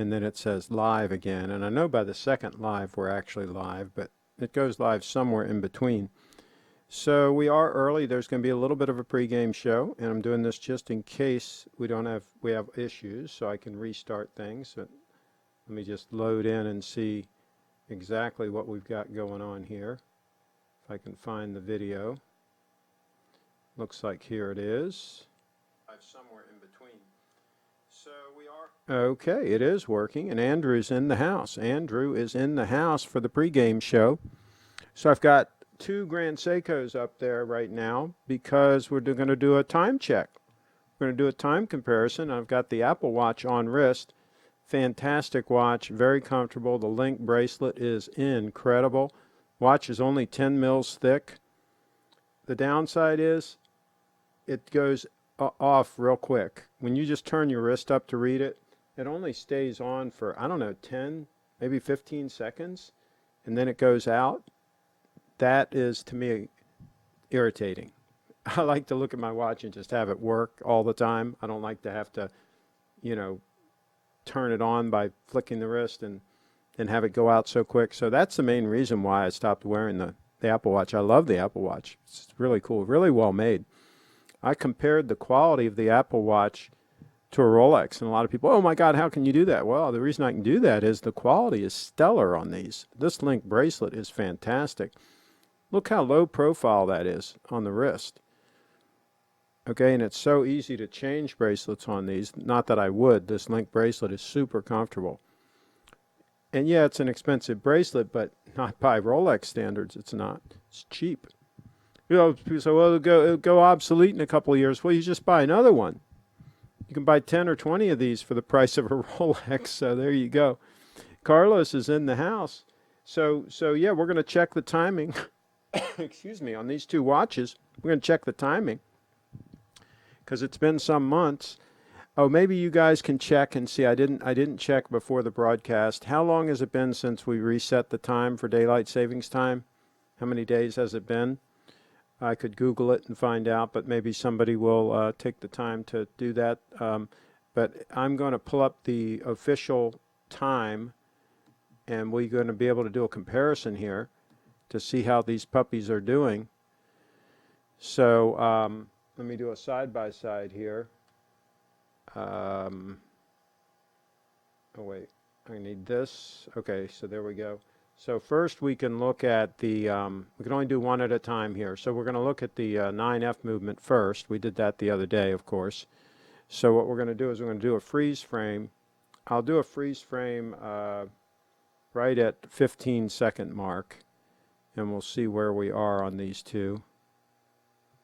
and then it says live again. And I know by the second live we're actually live, but it goes live somewhere in between. So we are early. There's going to be a little bit of a pregame show, and I'm doing this just in case we have issues, so I can restart things. So let me just load in and see exactly what we've got going on here. If I can find the video. Looks like here it is. Somewhere in between. So we are okay. It is working, and Andrew's in the house. Andrew is in the house for the pregame show. So I've got 2 Grand Seikos up there right now because we're going to do a time check. We're going to do a time comparison. I've got the Apple Watch on wrist. Fantastic watch, very comfortable. The link bracelet is incredible. Watch is only 10 mils thick. The downside is it goes off real quick. When you just turn your wrist up to read it, it only stays on for, I don't know, 10, maybe 15 seconds, and then it goes out. That is, to me, irritating. I like to look at my watch and just have it work all the time. I don't like to have to, turn it on by flicking the wrist and have it go out so quick. So that's the main reason why I stopped wearing the Apple Watch. I love the Apple Watch. It's really cool, really well made. I compared the quality of the Apple Watch to a Rolex, and a lot of people, oh my God, how can you do that? Well, the reason I can do that is the quality is stellar on these. This link bracelet is fantastic. Look how low profile that is on the wrist. Okay, and it's so easy to change bracelets on these. Not that I would. This link bracelet is super comfortable. And yeah, it's an expensive bracelet, but not by Rolex standards. It's not. It's cheap. People say, well, it'll go obsolete in a couple of years. Well, you just buy another one. You can buy 10 or 20 of these for the price of a Rolex. So there you go. Carlos is in the house. So yeah, we're going to check the timing. Excuse me, on these 2 watches. We're going to check the timing because it's been some months. Oh, maybe you guys can check and see. I didn't check before the broadcast. How long has it been since we reset the time for daylight savings time? How many days has it been? I could Google it and find out, but maybe somebody will take the time to do that. But I'm going to pull up the official time, and we're going to be able to do a comparison here to see how these puppies are doing. So let me do a side-by-side here. Oh, wait. I need this. Okay, so there we go. So first we can look at the, we can only do one at a time here. So we're going to look at the 9F movement first. We did that the other day, of course. So what we're going to do is we're going to do a freeze frame. I'll do a freeze frame right at 15-second mark. And we'll see where we are on these 2.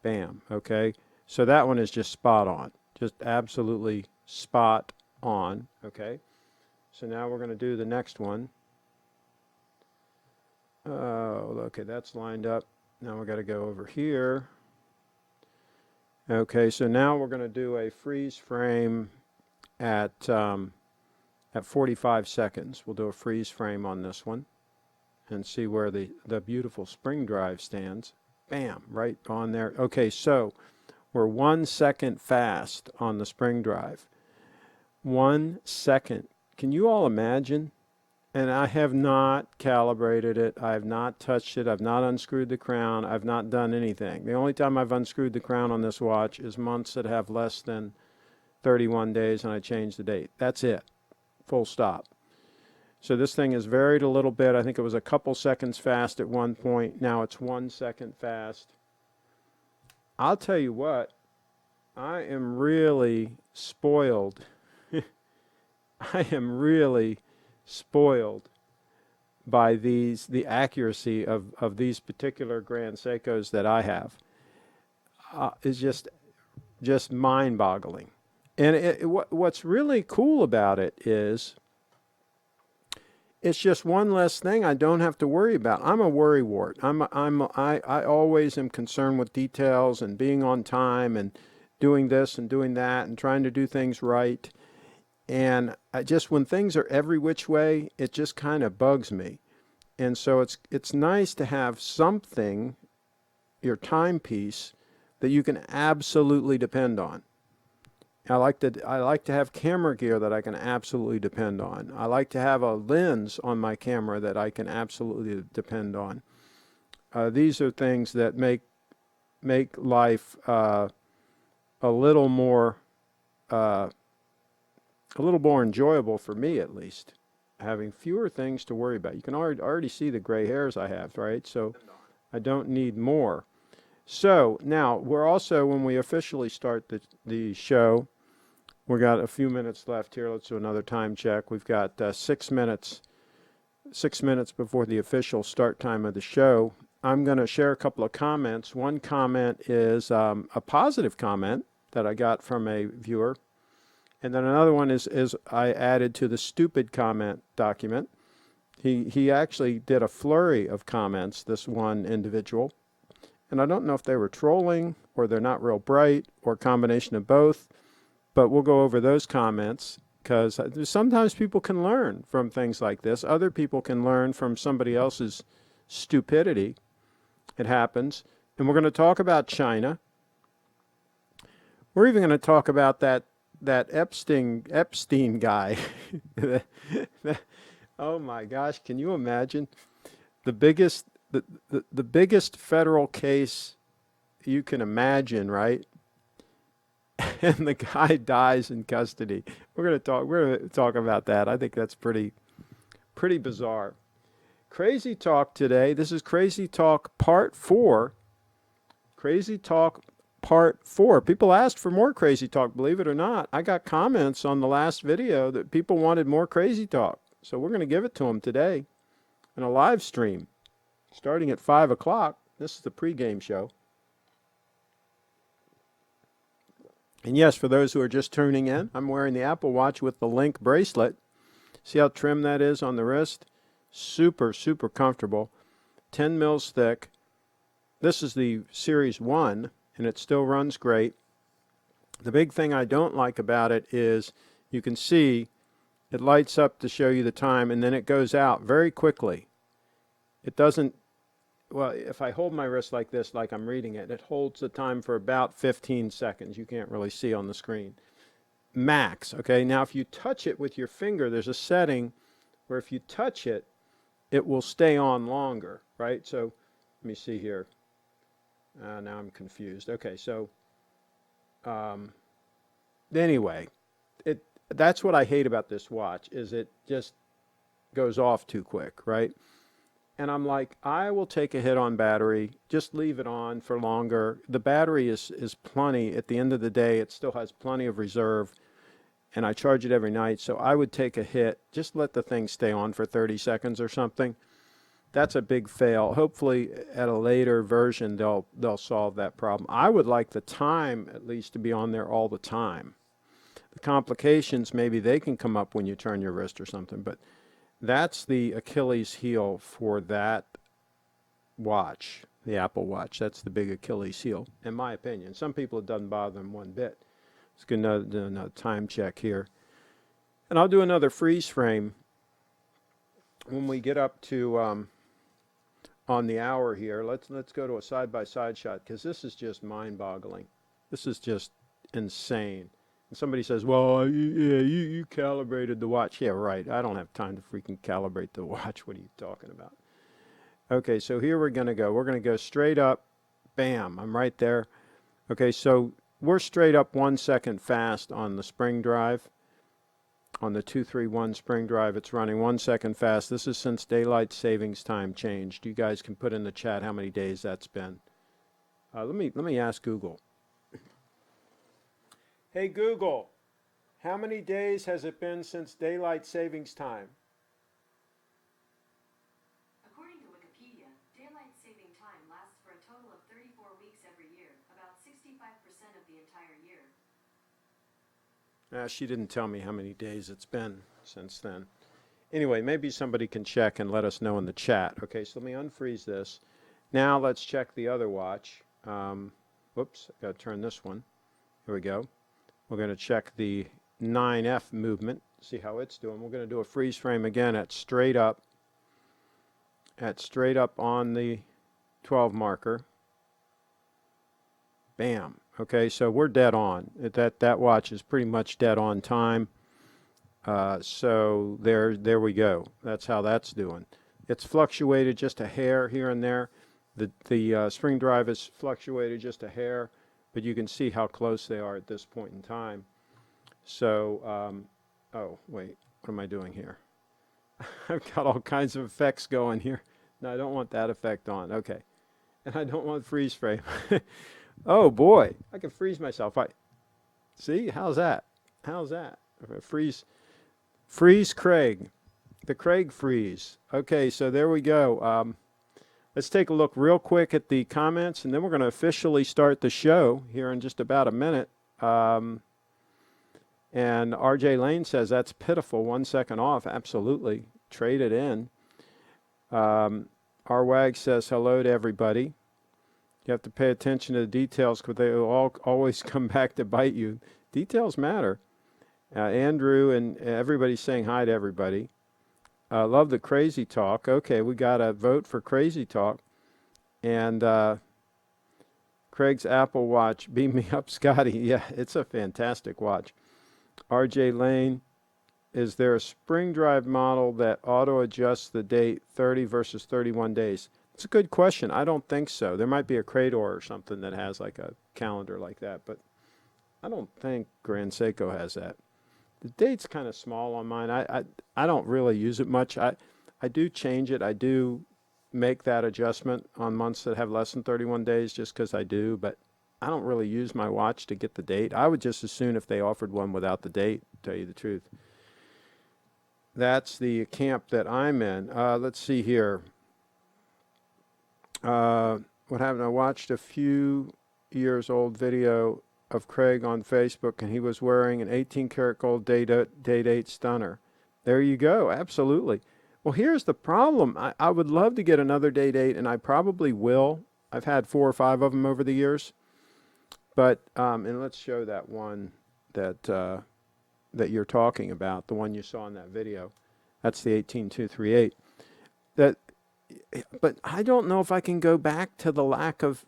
Bam. Okay. So that one is just spot on. Just absolutely spot on. Okay. So now we're going to do the next one. Oh, okay, that's lined up. Now we got to go over here. Okay, so now we're going to do a freeze frame at 45 seconds. We'll do a freeze frame on this one and see where the beautiful spring drive stands. Bam, right on there. Okay, so we're 1 second fast on the spring drive. 1 second. Can you all imagine? And I have not calibrated it. I have not touched it. I've not unscrewed the crown. I've not done anything. The only time I've unscrewed the crown on this watch is months that have less than 31 days, and I change the date. That's it. Full stop. So this thing is varied a little bit. I think it was a couple seconds fast at one point. Now it's 1 second fast. I'll tell you what, I am really spoiled. I am really spoiled by the accuracy of these particular Grand Seikos that I have. Is just mind-boggling. And what's really cool about it is it's just one less thing I don't have to worry about. I'm a worrywart. I always am concerned with details and being on time and doing this and doing that and trying to do things right. And when things are every which way, it just kind of bugs me. And so it's nice to have something, your timepiece, that you can absolutely depend on. I like to have camera gear that I can absolutely depend on. I like to have a lens on my camera that I can absolutely depend on. These are things that make life a little more enjoyable for me, at least. Having fewer things to worry about. You can already see the gray hairs I have, right? So I don't need more. So now we're also, when we officially start the show, we got a few minutes left here. Let's do another time check. We've got 6 minutes. 6 minutes before the official start time of the show. I'm going to share a couple of comments. One comment is a positive comment that I got from a viewer. And then another one is I added to the stupid comment document. He actually did a flurry of comments, this one individual. And I don't know if they were trolling or they're not real bright or a combination of both. But we'll go over those comments because sometimes people can learn from things like this. Other people can learn from somebody else's stupidity. It happens. And we're going to talk about China. We're even going to talk about that Epstein guy. Oh my gosh, can you imagine? The biggest federal case you can imagine, right? And the guy dies in custody. We're going to talk about that. I think that's pretty bizarre. Crazy Talk today. This is Crazy Talk Part 4. Crazy Talk Part 4. People asked for more Crazy Talk, believe it or not. I got comments on the last video that people wanted more Crazy Talk. So we're going to give it to them today in a live stream starting at 5 o'clock. This is the pregame show. And yes, for those who are just tuning in, I'm wearing the Apple Watch with the Link bracelet. See how trim that is on the wrist? Super, super comfortable. 10 mils thick. This is the Series 1, and it still runs great. The big thing I don't like about it is you can see it lights up to show you the time, and then it goes out very quickly. It doesn't, well, if I hold my wrist like this, like I'm reading it, it holds the time for about 15 seconds. You can't really see on the screen. Max, okay? Now, if you touch it with your finger, there's a setting where if you touch it, it will stay on longer, right? So, let me see here. Now I'm confused. Okay, so, anyway, that's what I hate about this watch, is it just goes off too quick, right? And I'm like, I will take a hit on battery. Just leave it on for longer. The battery is plenty. At the end of the day, it still has plenty of reserve. And I charge it every night. So I would take a hit. Just let the thing stay on for 30 seconds or something. That's a big fail. Hopefully, at a later version, they'll solve that problem. I would like the time, at least, to be on there all the time. The complications, maybe they can come up when you turn your wrist or something. But that's the Achilles heel for that watch, the Apple Watch. That's the big Achilles heel, in my opinion. Some people, it doesn't bother them one bit. Let's get another time check here. And I'll do another freeze frame when we get up to on the hour here. Let's go to a side-by-side shot, because this is just mind-boggling. This is just insane. And somebody says, well, yeah, you calibrated the watch. Yeah, right. I don't have time to freaking calibrate the watch. What are you talking about? Okay, so here we're going to go. We're going to go straight up. Bam, I'm right there. Okay, so we're straight up 1 second fast on the spring drive. On the 231 spring drive, it's running 1 second fast. This is since daylight savings time changed. You guys can put in the chat how many days that's been. Let me ask Google. Hey Google, how many days has it been since daylight savings time? According to Wikipedia, daylight saving time lasts for a total of 34 weeks every year, about 65% of the entire year. She didn't tell me how many days it's been since then. Anyway, maybe somebody can check and let us know in the chat. Okay, so let me unfreeze this. Now let's check the other watch. Whoops, I got to turn this one. Here we go. We're going to check the 9F movement, see how it's doing. We're going to do a freeze frame again at straight up on the 12 marker. Bam. Okay, so we're dead on. That watch is pretty much dead on time. So there we go. That's how that's doing. It's fluctuated just a hair here and there. The spring drive has fluctuated just a hair, but you can see how close they are at this point in time. So, oh wait, what am I doing here? I've got all kinds of effects going here. No, I don't want that effect on. Okay, and I don't want freeze frame. Oh boy, I can freeze myself. See, how's that? How's that? Freeze Craig, the Craig freeze. Okay, so there we go. Let's take a look real quick at the comments, and then we're going to officially start the show here in just about a minute. And RJ Lane says, that's pitiful, 1 second off. Absolutely. Trade it in. Wag says, hello to everybody. You have to pay attention to the details because they will always come back to bite you. Details matter. Andrew and everybody's saying hi to everybody. Love the crazy talk. Okay, we got a vote for crazy talk. And Craig's Apple Watch. Beam me up, Scotty. Yeah, it's a fantastic watch. RJ Lane, is there a spring drive model that auto adjusts the date 30 versus 31 days? It's a good question. I don't think so. There might be a Crador or something that has like a calendar like that, but I don't think Grand Seiko has that. The date's kind of small on mine. I don't really use it much. I do change it. I do make that adjustment on months that have less than 31 days just because I do, but I don't really use my watch to get the date. I would just as soon if they offered one without the date, to tell you the truth. That's the camp that I'm in. Let's see here. What happened? I watched a few years old video of Craig on Facebook, and he was wearing an 18-karat gold day-date stunner. There you go. Absolutely. Well, here's the problem. I would love to get another day-date, and I probably will. I've had 4 or 5 of them over the years. But, and let's show that one that you're talking about, the one you saw in that video. That's the 18238. But I don't know if I can go back to the lack of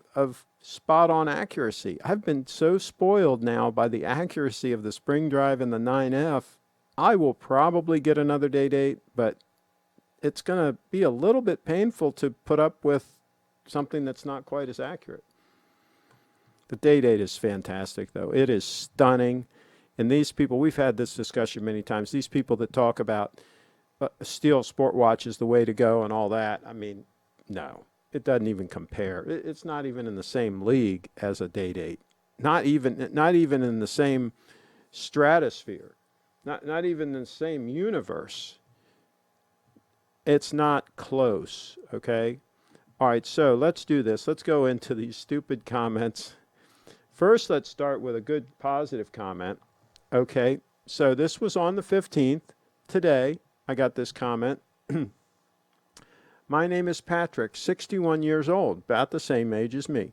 spot-on accuracy. I've been so spoiled now by the accuracy of the spring drive and the 9F. I will probably get another day date, but it's going to be a little bit painful to put up with something that's not quite as accurate. The day date is fantastic, though. It is stunning. And these people, we've had this discussion many times, these people that talk about steel sport watch is the way to go and all that. I mean, no, it doesn't even compare. It's not even in the same league as a day date. Not even in the same stratosphere. Not even in the same universe. It's not close, okay? All right, so let's do this. Let's go into these stupid comments. First, let's start with a good positive comment. Okay, so this was on the 15th. Today, I got this comment. My name is Patrick, 61 years old, about the same age as me.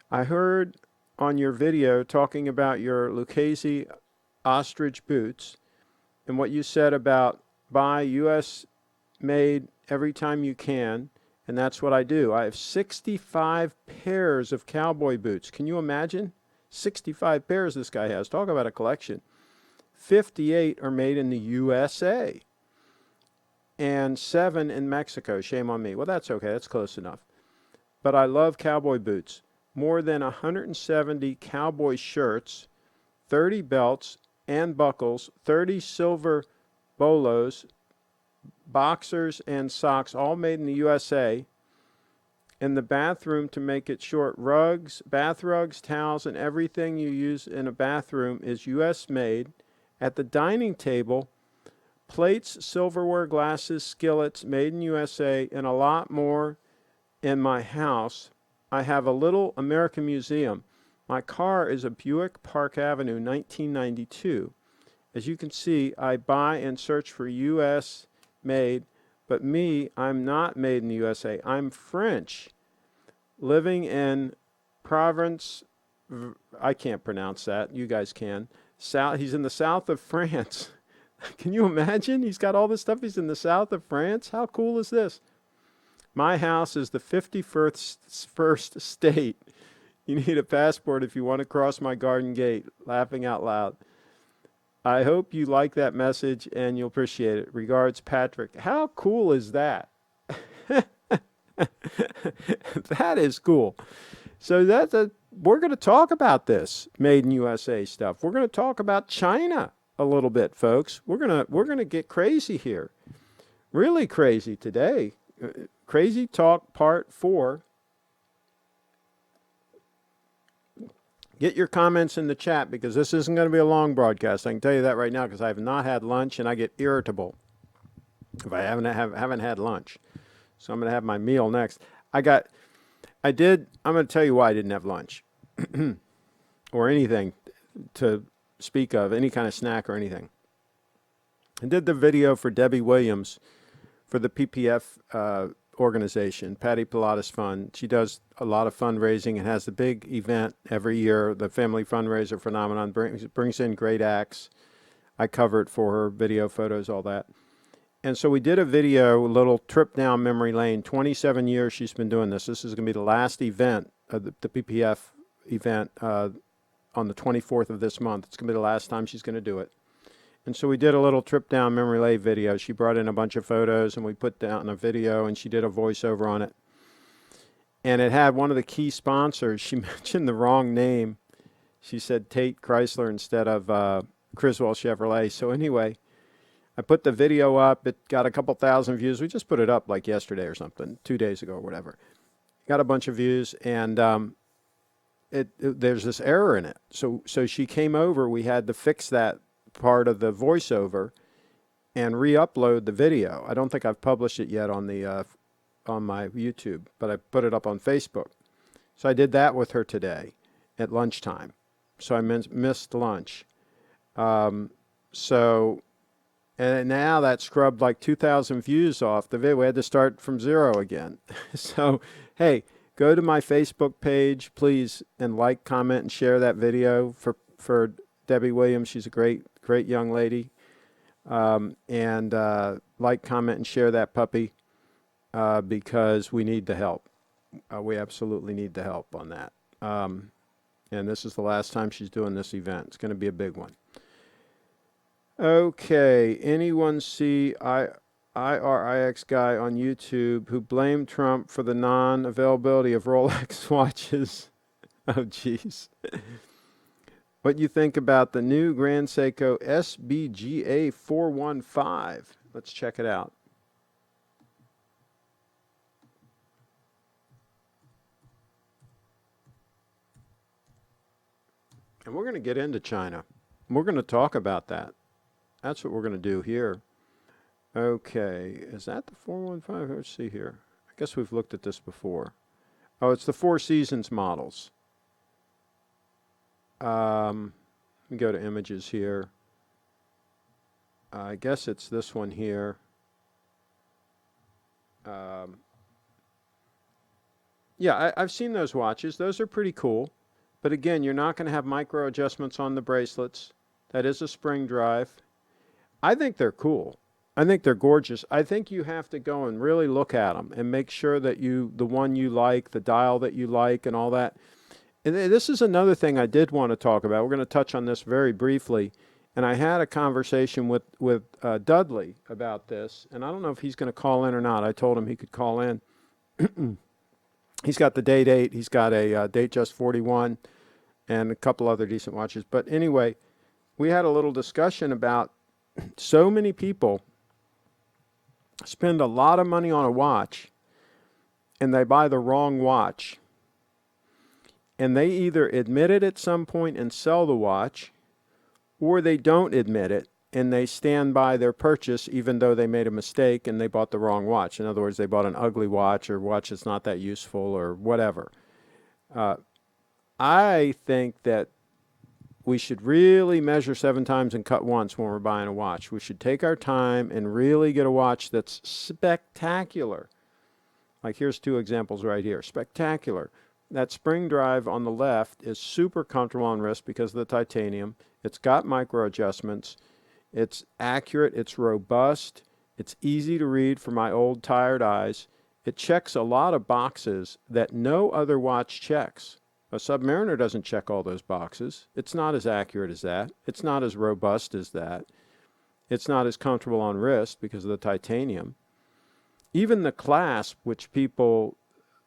I heard on your video talking about your Lucchese ostrich boots and what you said about buy U.S. made every time you can, and that's what I do. I have 65 pairs of cowboy boots. Can you imagine? 65 pairs this guy has. Talk about a collection. 58 are made in the USA and 7 in Mexico. Shame on me. Well, that's okay. That's close enough. But I love cowboy boots. More than 170 cowboy shirts, 30 belts and buckles, 30 silver bolos, boxers and socks, all made in the USA. In the bathroom, to make it short, rugs, bath rugs, towels, and everything you use in a bathroom is U.S. made. At the dining table, plates, silverware, glasses, skillets, made in USA, and a lot more in my house. I have a little American museum. My car is a Buick Park Avenue 1992. As you can see, I buy and search for U.S. made, but me, I'm not made in the USA. I'm French, living in Provence. I can't pronounce that. You guys can. He's in the south of France. Can you imagine? He's got all this stuff. He's in the south of France. How cool is this? My house is the 51st state You need a passport if you want to cross my garden gate. Laughing out loud. I hope you like that message and you'll appreciate it. Regards, Patrick. How cool is that? That is cool. So we're going to talk about this Made in USA stuff. We're going to talk about China a little bit, folks. We're going to get crazy here. Really crazy today. Crazy Talk Part 4. Get your comments in the chat because this isn't going to be a long broadcast. I can tell you that right now because I have not had lunch and I get irritable if I haven't had lunch. So I'm going to have my meal next. I'm going to tell you why I didn't have lunch or anything to speak of, any kind of snack or anything. I did the video for Debbie Williams for the PPF organization, Patty Pilates Fund. She does a lot of fundraising and has a big event every year, the Family Fundraiser Phenomenon, brings in great acts. I cover it for her, video, photos, all that. And so we did a video, a little trip down memory lane. 27 years she's been doing this. This is going to be the last event, the PPF event on the 24th of this month. It's going to be the last time she's going to do it. And so we did a little trip down memory lane video. She brought in a bunch of photos and we put down a video and she did a voiceover on it. And it had one of the key sponsors. She mentioned the wrong name. She said Tate Chrysler instead of Criswell Chevrolet. So anyway, I put the video up. It got a couple thousand views. We just put it up like yesterday or something, 2 days ago or whatever. Got a bunch of views and there's this error in it. So she came over. We had to fix that part of the voiceover and re-upload the video. I don't think I've published it yet on the on my YouTube, but I put it up on Facebook. So I did that with her today at lunchtime. So I missed lunch. And now that scrubbed like 2,000 views off the video. We had to start from zero again. So, hey, go to my Facebook page, please, and like, comment, and share that video for Debbie Williams. She's a great young lady. And like, comment, and share that puppy because we need the help. We absolutely need the help on that. And this is the last time she's doing this event. It's going to be a big one. Okay, anyone see IRIX guy on YouTube who blamed Trump for the non-availability of Rolex watches? Oh, geez. What you think about the new Grand Seiko SBGA231? Let's check it out. And we're going to get into China. We're going to talk about that. That's what we're going to do here. Okay, is that the 415? Let's see here. I guess we've looked at this before. Oh, it's the Four Seasons models. Let me go to images here. I guess it's this one here. Yeah, I've seen those watches. Those are pretty cool. But again, you're not going to have micro adjustments on the bracelets. That is a spring drive. I think they're cool. I think they're gorgeous. I think you have to go and really look at them and make sure that the one you like, the dial that you like and all that. And this is another thing I did want to talk about. We're going to touch on this very briefly. And I had a conversation with Dudley about this. And I don't know if he's going to call in or not. I told him he could call in. He's got the Date 8. He's got a DATEJUST 41 and a couple other decent watches. But anyway, we had a little discussion about so many people spend a lot of money on a watch and they buy the wrong watch. And they either admit it at some point and sell the watch, or they don't admit it and they stand by their purchase even though they made a mistake and they bought the wrong watch. In other words, they bought an ugly watch or watch that's not that useful or whatever. I think that we should really measure 7 times and cut once when we're buying a watch. We should take our time and really get a watch that's spectacular. Like here's 2 examples right here. Spectacular. That spring drive on the left is super comfortable on wrist because of the titanium. It's got micro adjustments. It's accurate. It's robust. It's easy to read for my old tired eyes. It checks a lot of boxes that no other watch checks. A Submariner doesn't check all those boxes. It's not as accurate as that. It's not as robust as that. It's not as comfortable on wrist because of the titanium. Even the clasp, which people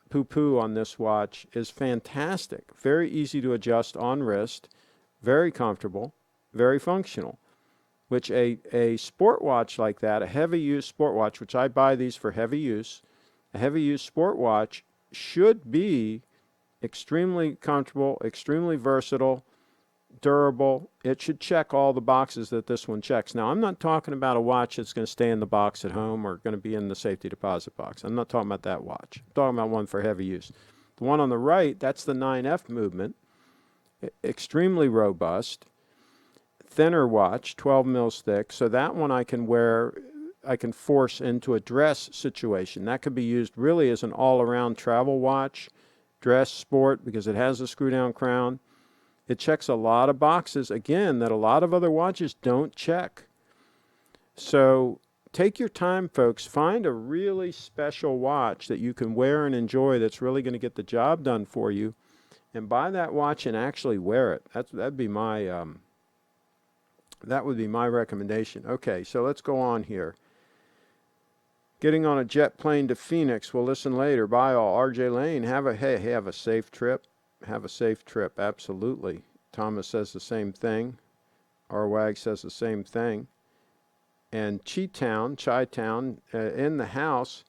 poo-poo on this watch, is fantastic. Very easy to adjust on wrist, very comfortable, very functional. Which a sport watch like that, a heavy use sport watch, which I buy these for heavy use, a heavy use sport watch should be extremely comfortable, extremely versatile, durable. It should check all the boxes that this one checks. Now, I'm not talking about a watch that's going to stay in the box at home or going to be in the safety deposit box. I'm not talking about that watch. I'm talking about one for heavy use. The one on the right, that's the 9F movement. Extremely robust. Thinner watch, 12 mils thick. So that one I can wear, I can force into a dress situation. That could be used really as an all-around travel watch, dress, sport, because it has a screw-down crown. It checks a lot of boxes, again, that a lot of other watches don't check. So take your time, folks. Find a really special watch that you can wear and enjoy that's really going to get the job done for you, and buy that watch and actually wear it. That'd be my that would be my recommendation. Okay, so let's go on here. Getting on a jet plane to Phoenix. We'll listen later. Bye all. RJ Lane, have a safe trip. Have a safe trip. Absolutely. Thomas says the same thing. Arwag says the same thing. And Chi-Town, in the house.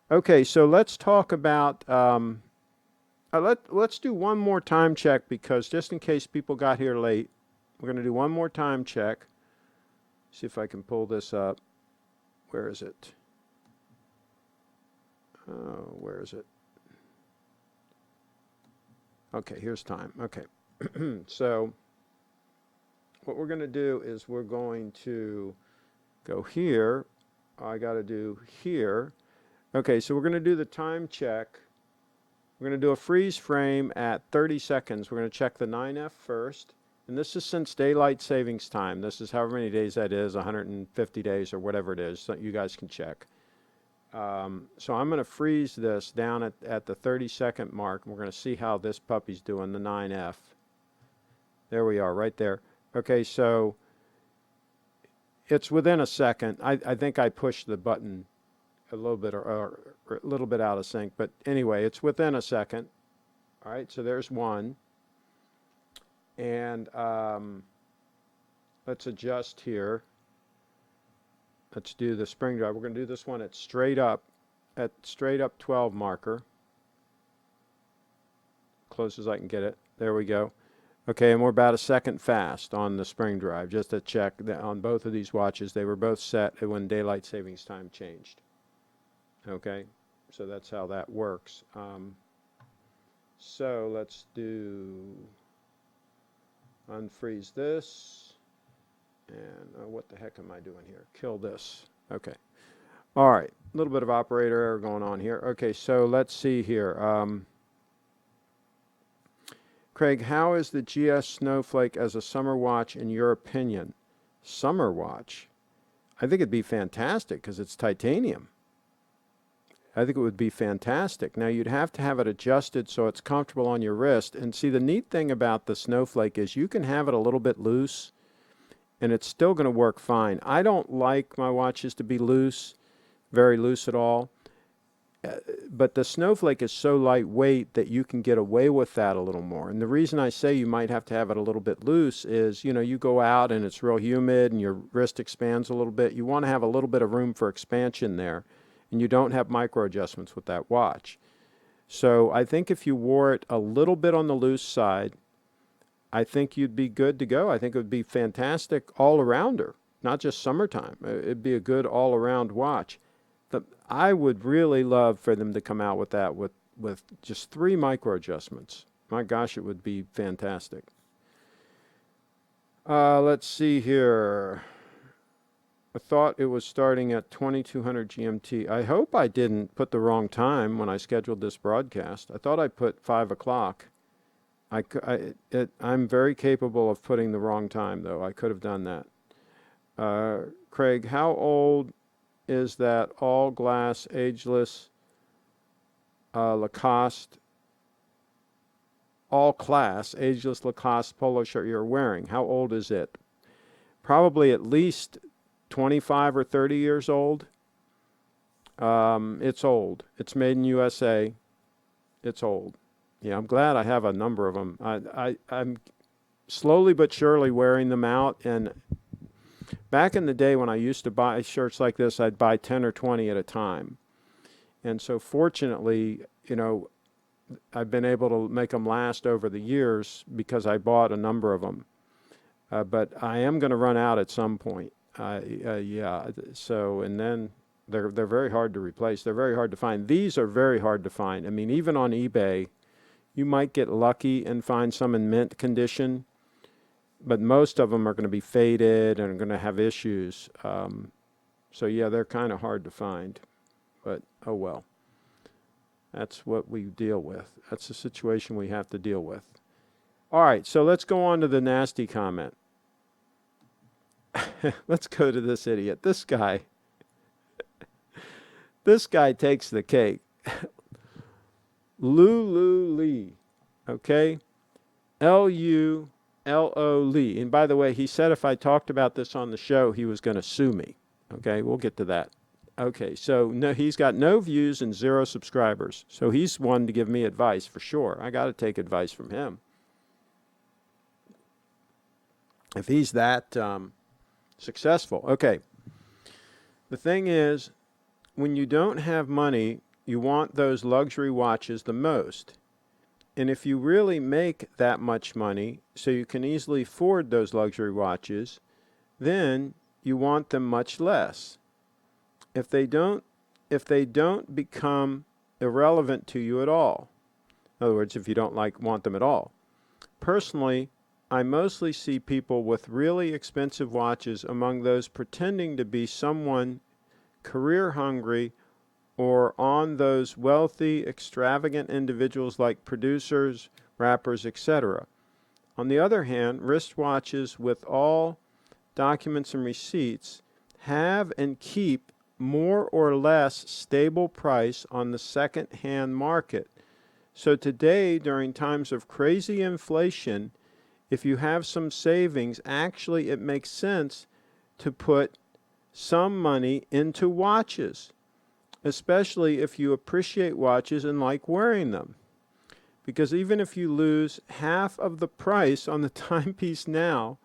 Okay, so let's talk about. Let's do one more time check, because just in case people got here late, we're going to do one more time check. See if I can pull this up. Where is it? Where is it? Okay, here's time. Okay. So what we're going to do is we're going to go here. I got to do here. Okay, so we're going to do the time check. We're going to do a freeze frame at 30 seconds. We're going to check the 9F first. And this is since daylight savings time. This is however many days that is, 150 days or whatever it is, so you guys can check. So I'm going to freeze this down at the 30-second mark. We're going to see how this puppy's doing, the 9F. There we are, right there. Okay, so it's within a second. I think I pushed the button a little bit or a little bit out of sync, but anyway, it's within a second. All right, so there's one. And let's adjust here. Let's do the spring drive. We're going to do this one at straight up 12 marker. Close as I can get it. There we go. Okay, and we're about a second fast on the spring drive, just to check that on both of these watches. They were both set when daylight savings time changed. Okay, so that's how that works. So let's do unfreeze this, and what the heck am I doing here? Kill this. Okay. All right, a little bit of operator error going on here. Okay, so let's see here. Craig, how is the GS Snowflake as a summer watch in your opinion? Summer watch? I think it'd be fantastic because it's titanium. I think it would be fantastic. Now, you'd have to have it adjusted so it's comfortable on your wrist. And see, the neat thing about the Snowflake is you can have it a little bit loose, and it's still going to work fine. I don't like my watches to be loose, very loose at all. But the Snowflake is so lightweight that you can get away with that a little more. And the reason I say you might have to have it a little bit loose is, you know, you go out and it's real humid and your wrist expands a little bit. You want to have a little bit of room for expansion there. And you don't have micro adjustments with that watch. So I think if you wore it a little bit on the loose side, I think you'd be good to go. I think it would be fantastic all-arounder, not just summertime. It'd be a good all-around watch. But I would really love for them to come out with that with just 3 micro adjustments. My gosh, it would be fantastic. Let's see here. I thought it was starting at 2200 GMT. I hope I didn't put the wrong time when I scheduled this broadcast. I thought I put 5 o'clock. I'm very capable of putting the wrong time, though. I could have done that. Craig, how old is that all-glass, ageless Lacoste all class, ageless Lacoste polo shirt you're wearing. How old is it? Probably at least 25 or 30 years old. It's old. It's made in USA. It's old. Yeah, I'm glad I have a number of them. I'm slowly but surely wearing them out. And back in the day when I used to buy shirts like this, I'd buy 10 or 20 at a time. And so fortunately, you know, I've been able to make them last over the years because I bought a number of them. But I am going to run out at some point. Yeah. So, and then they're very hard to replace. They're very hard to find. These are very hard to find. I mean, even on eBay, you might get lucky and find some in mint condition, but most of them are going to be faded and are going to have issues. So yeah, they're kind of hard to find, but oh well. That's what we deal with. That's the situation we have to deal with. All right, so let's go on to the nasty comment. Let's go to this idiot. This guy takes the cake. Lulu Lee, okay? L-U-L-O Lee. And by the way, he said if I talked about this on the show, he was going to sue me. Okay, we'll get to that. Okay, so no, he's got no views and 0 subscribers. So he's one to give me advice for sure. I got to take advice from him. If he's that successful. Okay, the thing is, when you don't have money, you want those luxury watches the most. And if you really make that much money so you can easily afford those luxury watches, then you want them much less. If they don't become irrelevant to you at all. In other words, if you don't want them at all. Personally, I mostly see people with really expensive watches among those pretending to be someone career hungry or on those wealthy, extravagant individuals like producers, rappers, etc. On the other hand, wristwatches with all documents and receipts have and keep more or less stable price on the second-hand market. So today, during times of crazy inflation, if you have some savings, actually it makes sense to put some money into watches, especially if you appreciate watches and like wearing them. Because even if you lose half of the price on the timepiece now,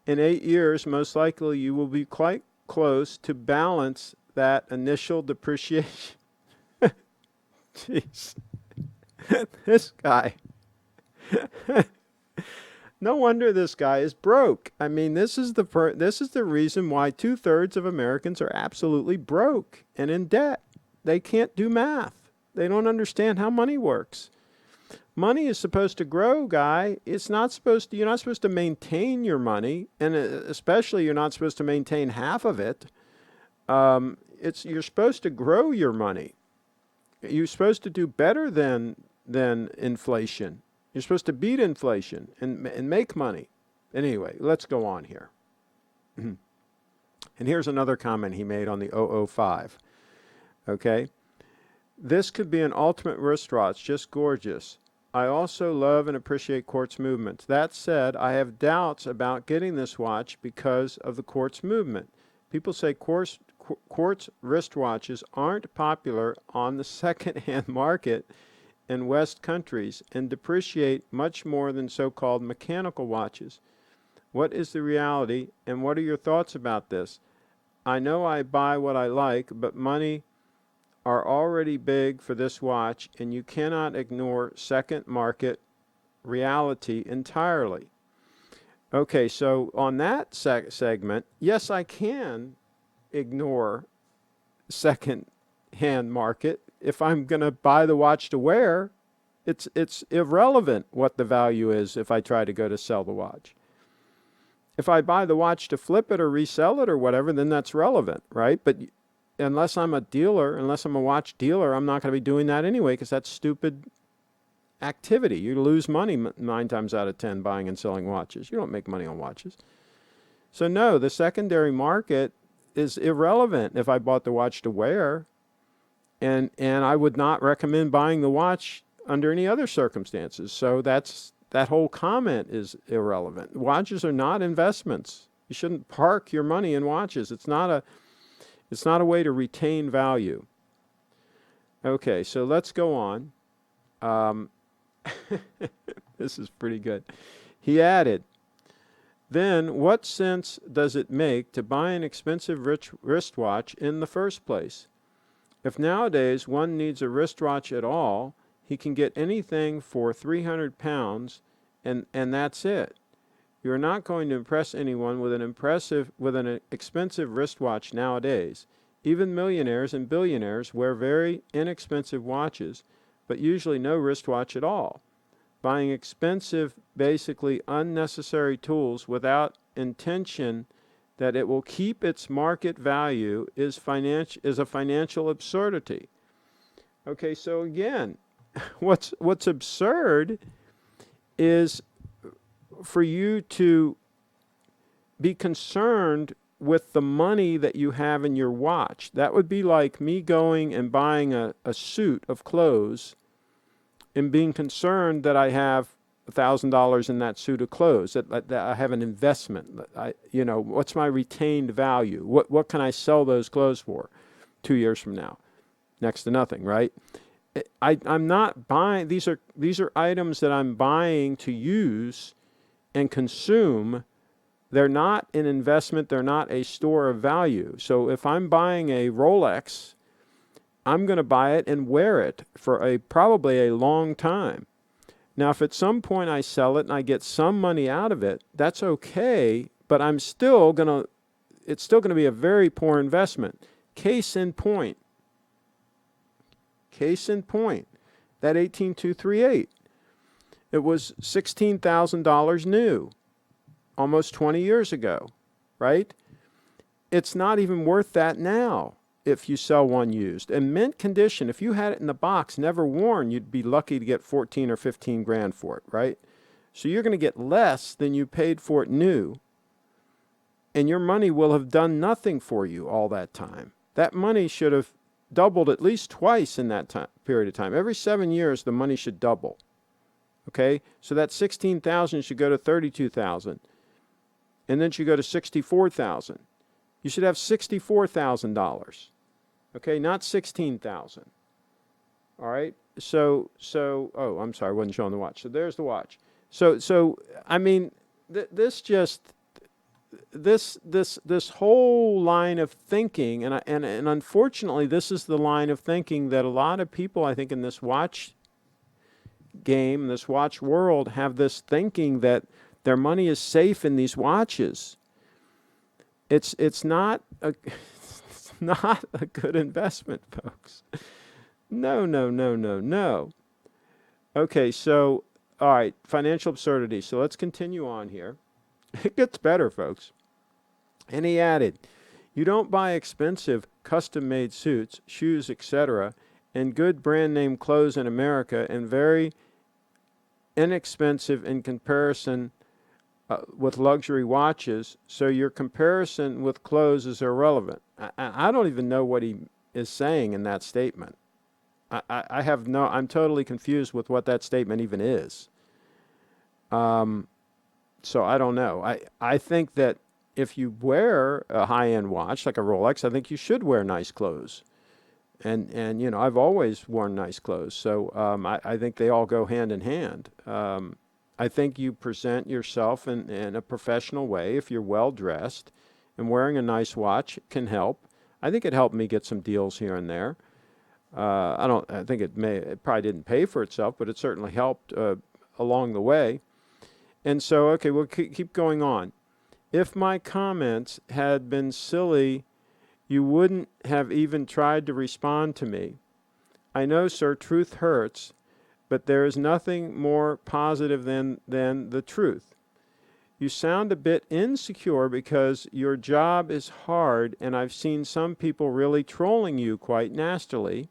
in 8 years, most likely you will be quite close to balance that initial depreciation. Jeez. This guy. No wonder this guy is broke. I mean, this is the reason why 2/3 of Americans are absolutely broke and in debt. They can't do math. They don't understand how money works. Money is supposed to grow, guy. It's not supposed to, you're not supposed to maintain your money, and especially you're not supposed to maintain half of it. You're supposed to grow your money. You're supposed to do better than inflation. You're supposed to beat inflation and make money. Anyway, let's go on here. And here's another comment he made on the 005. Okay? This could be an ultimate wristwatch, just gorgeous. I also love and appreciate quartz movements. That said, I have doubts about getting this watch because of the quartz movement. People say quartz wristwatches aren't popular on the second-hand market in West countries and depreciate much more than so-called mechanical watches. What is the reality, and what are your thoughts about this? I know I buy what I like, but money are already big for this watch, and you cannot ignore second market reality entirely. Okay, so on that segment, yes, I can ignore second-hand market. If I'm going to buy the watch to wear, it's irrelevant what the value is if I try to go to sell the watch. If I buy the watch to flip it or resell it or whatever, then that's relevant, right? But unless I'm a dealer, unless I'm a watch dealer, I'm not going to be doing that anyway because that's stupid activity. You lose money 9 times out of 10 buying and selling watches. You don't make money on watches. So no, the secondary market is irrelevant if I bought the watch to wear. And I would not recommend buying the watch under any other circumstances. So that whole comment is irrelevant. Watches are not investments. You shouldn't park your money in watches. It's not a way to retain value. Okay, so let's go on. This is pretty good. He added, then what sense does it make to buy an expensive wristwatch in the first place? If nowadays one needs a wristwatch at all, he can get anything for £300 and that's it. You're not going to impress anyone with an expensive wristwatch nowadays. Even millionaires and billionaires wear very inexpensive watches, but usually no wristwatch at all. Buying expensive, basically unnecessary tools without intention that it will keep its market value is a financial absurdity. Okay, so again, what's absurd is for you to be concerned with the money that you have in your watch. That would be like me going and buying a suit of clothes and being concerned that I have $1,000 in that suit of clothes, that I have an investment. What's my retained value? What can I sell those clothes for 2 years from now? Next to nothing, right? I'm not buying, these are items that I'm buying to use and consume. They're not an investment, they're not a store of value. So if I'm buying a Rolex, I'm going to buy it and wear it for probably a long time. Now, if at some point I sell it and I get some money out of it, that's okay, but it's still going to be a very poor investment. Case in point, that 18238. It was $16,000 new, almost 20 years ago, right? It's not even worth that now if you sell one used. And mint condition, if you had it in the box, never worn, you'd be lucky to get 14 or 15 grand for it, right? So you're going to get less than you paid for it new, and your money will have done nothing for you all that time. That money should have doubled at least twice in that period of time. Every 7 years, the money should double. Okay? So that 16,000 should go to 32,000. And then should go to 64,000. You should have $64,000. Okay, not 16,000. All right. So oh, I'm sorry, I wasn't showing the watch. So there's the watch. So I mean, this whole line of thinking, and unfortunately, this is the line of thinking that a lot of people, I think, in this watch game, this watch world, have this thinking that their money is safe in these watches. It's not a good investment, folks. No. Okay, so all right, financial absurdity. So let's continue on here. It gets better, folks. And he added, you don't buy expensive custom-made suits, shoes, etc., and good brand name clothes in America and very inexpensive in comparison with luxury watches, so your comparison with clothes is irrelevant. I don't even know what he is saying in that statement. I'm totally confused with what that statement even is. So I don't know. I think that if you wear a high-end watch like a Rolex, I think you should wear nice clothes. And I've always worn nice clothes, so I think they all go hand in hand. I think you present yourself in a professional way if you're well dressed, and wearing a nice watch can help. I think it helped me get some deals here and there. I think it probably didn't pay for itself, but it certainly helped along the way. And so, okay, we'll keep going on. If my comments had been silly, you wouldn't have even tried to respond to me. I know, sir, truth hurts, but there is nothing more positive than the truth. You sound a bit insecure because your job is hard, and I've seen some people really trolling you quite nastily.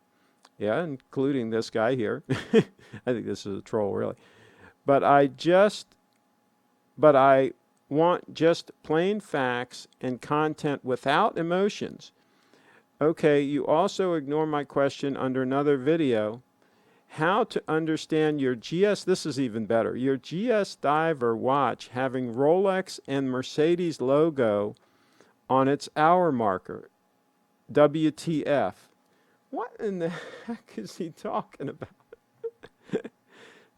Yeah, including this guy here. I think this is a troll, really. But I want just plain facts and content without emotions. Okay, you also ignore my question under another video. how to understand your GS, this is even better, your GS Diver watch having Rolex and Mercedes logo on its hour marker. WTF. What in the heck is he talking about?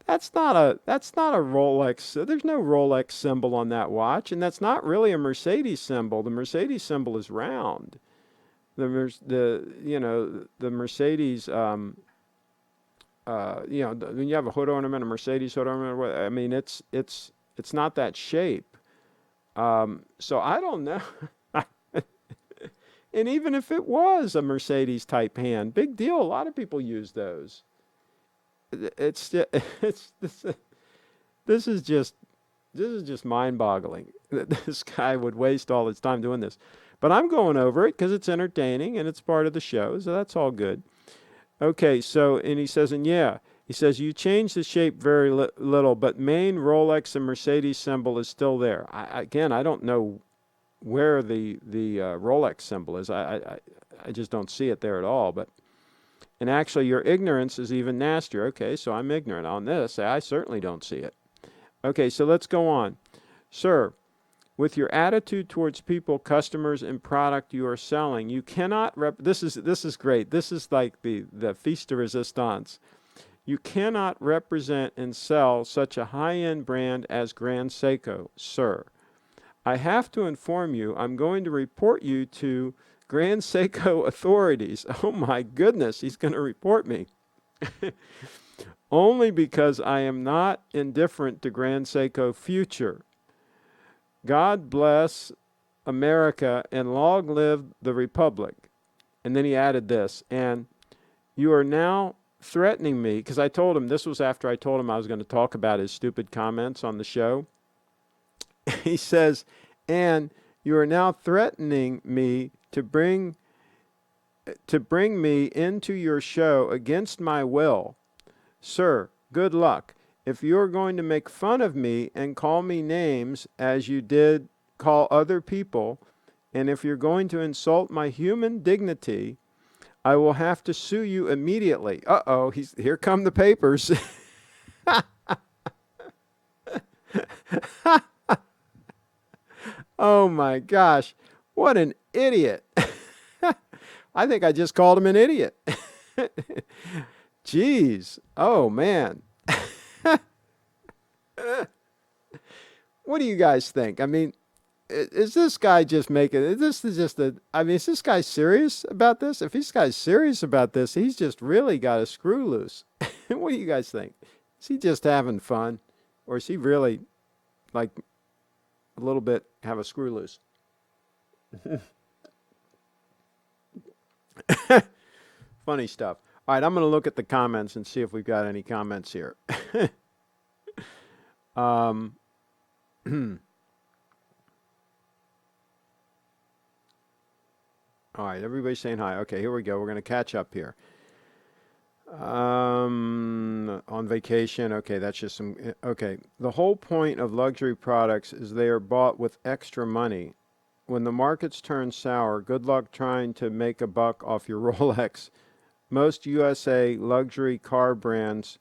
That's not a Rolex. There's no Rolex symbol on that watch, and that's not really a Mercedes symbol. The Mercedes symbol is round. The Mercedes when you have a hood ornament, a Mercedes hood ornament, I mean it's not that shape. So I don't know. And even if it was a Mercedes type hand, big deal. A lot of people use those. It's this is just mind-boggling that this guy would waste all his time doing this. But I'm going over it because it's entertaining and it's part of the show, so that's all good. Okay, so, and he says, you changed the shape very little, but main Rolex and Mercedes symbol is still there. I don't know where the Rolex symbol is. I just don't see it there at all. And actually, your ignorance is even nastier. Okay, so I'm ignorant on this. I certainly don't see it. Okay, so let's go on. Sir, with your attitude towards people, customers, and product you are selling, you cannot this is great. This is like the feast de resistance. You cannot represent and sell such a high-end brand as Grand Seiko, sir. I have to inform you, I'm going to report you to Grand Seiko authorities. Oh my goodness, he's going to report me. Only because I am not indifferent to Grand Seiko future. God bless America and long live the Republic. And then he added this, and you are now threatening me, because I told him, this was after I told him I was going to talk about his stupid comments on the show. He says, and you are now threatening me to bring me into your show against my will. Sir, good luck. If you're going to make fun of me and call me names as you did call other people, and if you're going to insult my human dignity, I will have to sue you immediately. Uh-oh, here come the papers. Oh my gosh, what an idiot. I think I just called him an idiot. Jeez, oh man. What do you guys think? I mean, is this guy just making, is this guy serious about this? If this guy's serious about this, he's just really got a screw loose. What do you guys think? Is he just having fun? Or is he really, like, a little bit have a screw loose? Funny stuff. All right, I'm going to look at the comments and see if we've got any comments here. All right, everybody's saying hi. Okay, here we go. We're going to catch up here. On vacation. Okay, that's just some. Okay, the whole point of luxury products is they are bought with extra money. When the markets turn sour, good luck trying to make a buck off your Rolex. Most USA luxury car brands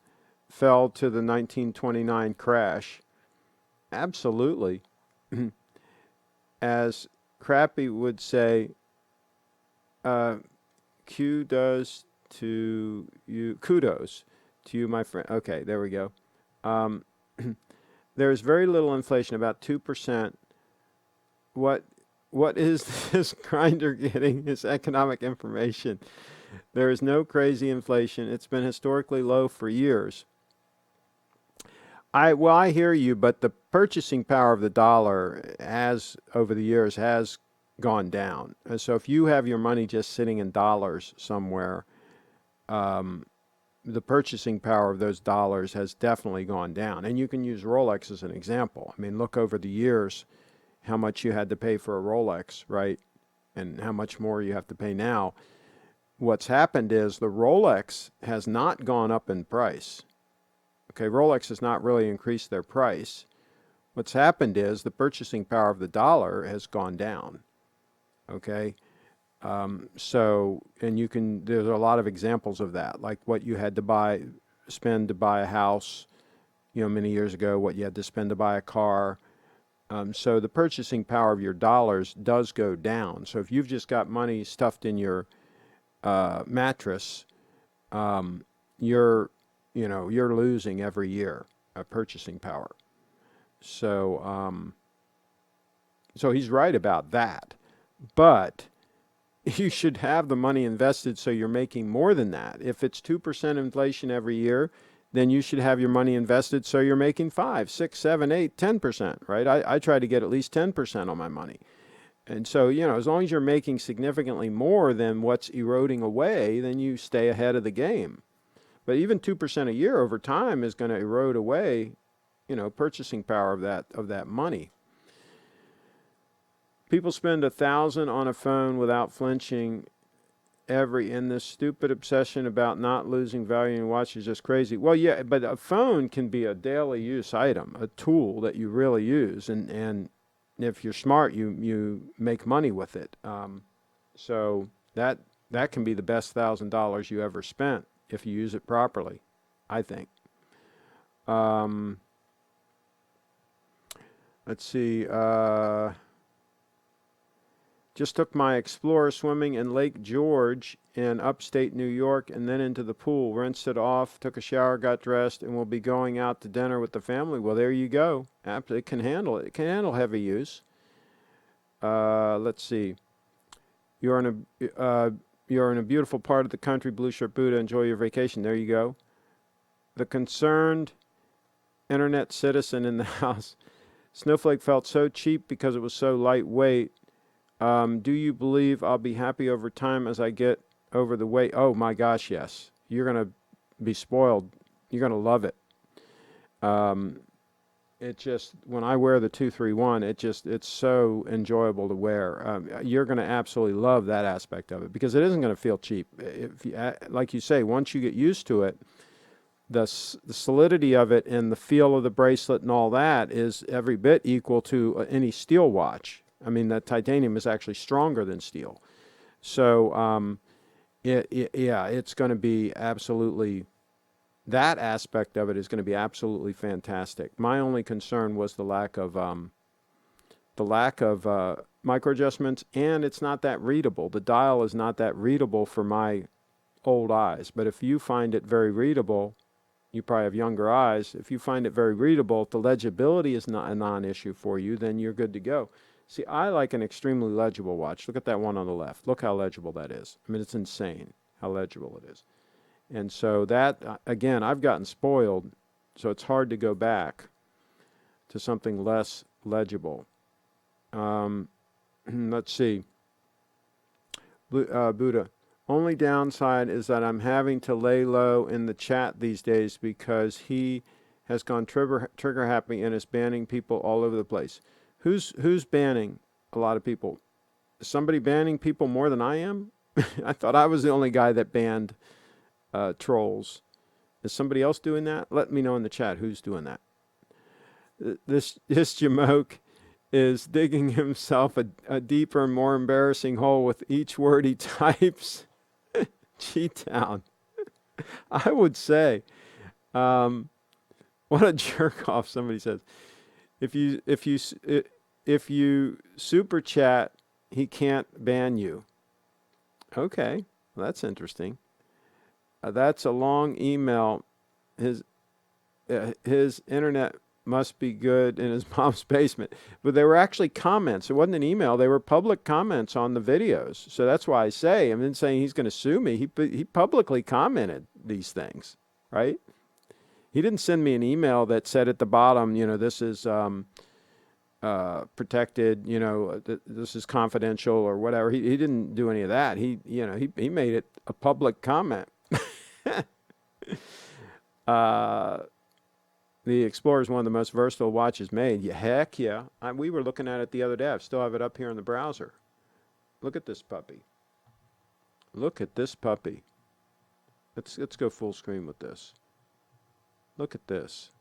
fell to the 1929 crash. Absolutely. As Crappy would say, kudos to you, my friend. Okay, there we go. There is very little inflation, about 2%. What is this grinder getting his economic information? There is no crazy inflation. It's been historically low for years. I hear you, but the purchasing power of the dollar has, over the years, has gone down. And so if you have your money just sitting in dollars somewhere, the purchasing power of those dollars has definitely gone down. And you can use Rolex as an example. I mean, look over the years how much you had to pay for a Rolex, right? And how much more you have to pay now. What's happened is the Rolex has not gone up in price. Okay, Rolex has not really increased their price. What's happened is the purchasing power of the dollar has gone down. Okay, so, and there's a lot of examples of that, like what you had to buy spend to buy a house, many years ago, what you had to spend to buy a car. So the purchasing power of your dollars does go down. So if you've just got money stuffed in your mattress, you're losing every year purchasing power. So so he's right about that. But you should have the money invested so you're making more than that. If it's 2% inflation every year, then you should have your money invested so you're making 5, 6, 7, 8, 10%, right? I try to get at least 10% on my money. And so, as long as you're making significantly more than what's eroding away, then you stay ahead of the game. But even 2% a year over time is going to erode away, purchasing power of that money. People spend $1,000 on a phone without flinching and this stupid obsession about not losing value in watch is just crazy. Well, yeah, but a phone can be a daily use item, a tool that you really use, and if you're smart, you make money with it. So that can be the best $1,000 you ever spent if you use it properly, I think. Let's see. Just took my Explorer swimming in Lake George in upstate New York and then into the pool, rinsed it off, took a shower, got dressed, and will be going out to dinner with the family. Well, there you go. It can handle it. It can handle heavy use. Let's see. You're in a beautiful part of the country, Blue Shirt Buddha. Enjoy your vacation. There you go. The concerned internet citizen in the house. Snowflake felt so cheap because it was so lightweight. Do you believe I'll be happy over time as I get over the weight? Oh my gosh, yes. You're going to be spoiled. You're going to love it. It just, when I wear the 231, it's so enjoyable to wear. You're going to absolutely love that aspect of it because it isn't going to feel cheap. If you, like you say, once you get used to it, the solidity of it and the feel of the bracelet and all that is every bit equal to any steel watch. I mean, the titanium is actually stronger than steel. So, it's going to be absolutely, that aspect of it is going to be absolutely fantastic. My only concern was the lack of micro adjustments, and it's not that readable. The dial is not that readable for my old eyes. But if you find it very readable, you probably have younger eyes. If you find it very readable, if the legibility is not a non-issue for you, then you're good to go. See, I like an extremely legible watch. Look at that one on the left. Look how legible that is. I mean, it's insane how legible it is. And so that, again, I've gotten spoiled, so it's hard to go back to something less legible. Let's see. Buddha. Only downside is that I'm having to lay low in the chat these days because he has gone trigger happy and is banning people all over the place. Who's banning a lot of people? Is somebody banning people more than I am? I thought I was the only guy that banned trolls. Is somebody else doing that? Let me know in the chat who's doing that. This Jamoke is digging himself a deeper, more embarrassing hole with each word he types. G-Town. I would say, what a jerk off, somebody says. If you super chat, he can't ban you. Okay, well, that's interesting. That's a long email. His internet must be good in his mom's basement. But they were actually comments. It wasn't an email. They were public comments on the videos. So that's why I say, I'm not saying he's going to sue me. He publicly commented these things, right? He didn't send me an email that said at the bottom, this is protected, this is confidential or whatever. He didn't do any of that. He made it a public comment. The Explorer is one of the most versatile watches made. Yeah, heck yeah. We were looking at it the other day. I still have it up here in the browser. Look at this puppy. Look at this puppy. Let's go full screen with this. Look at this.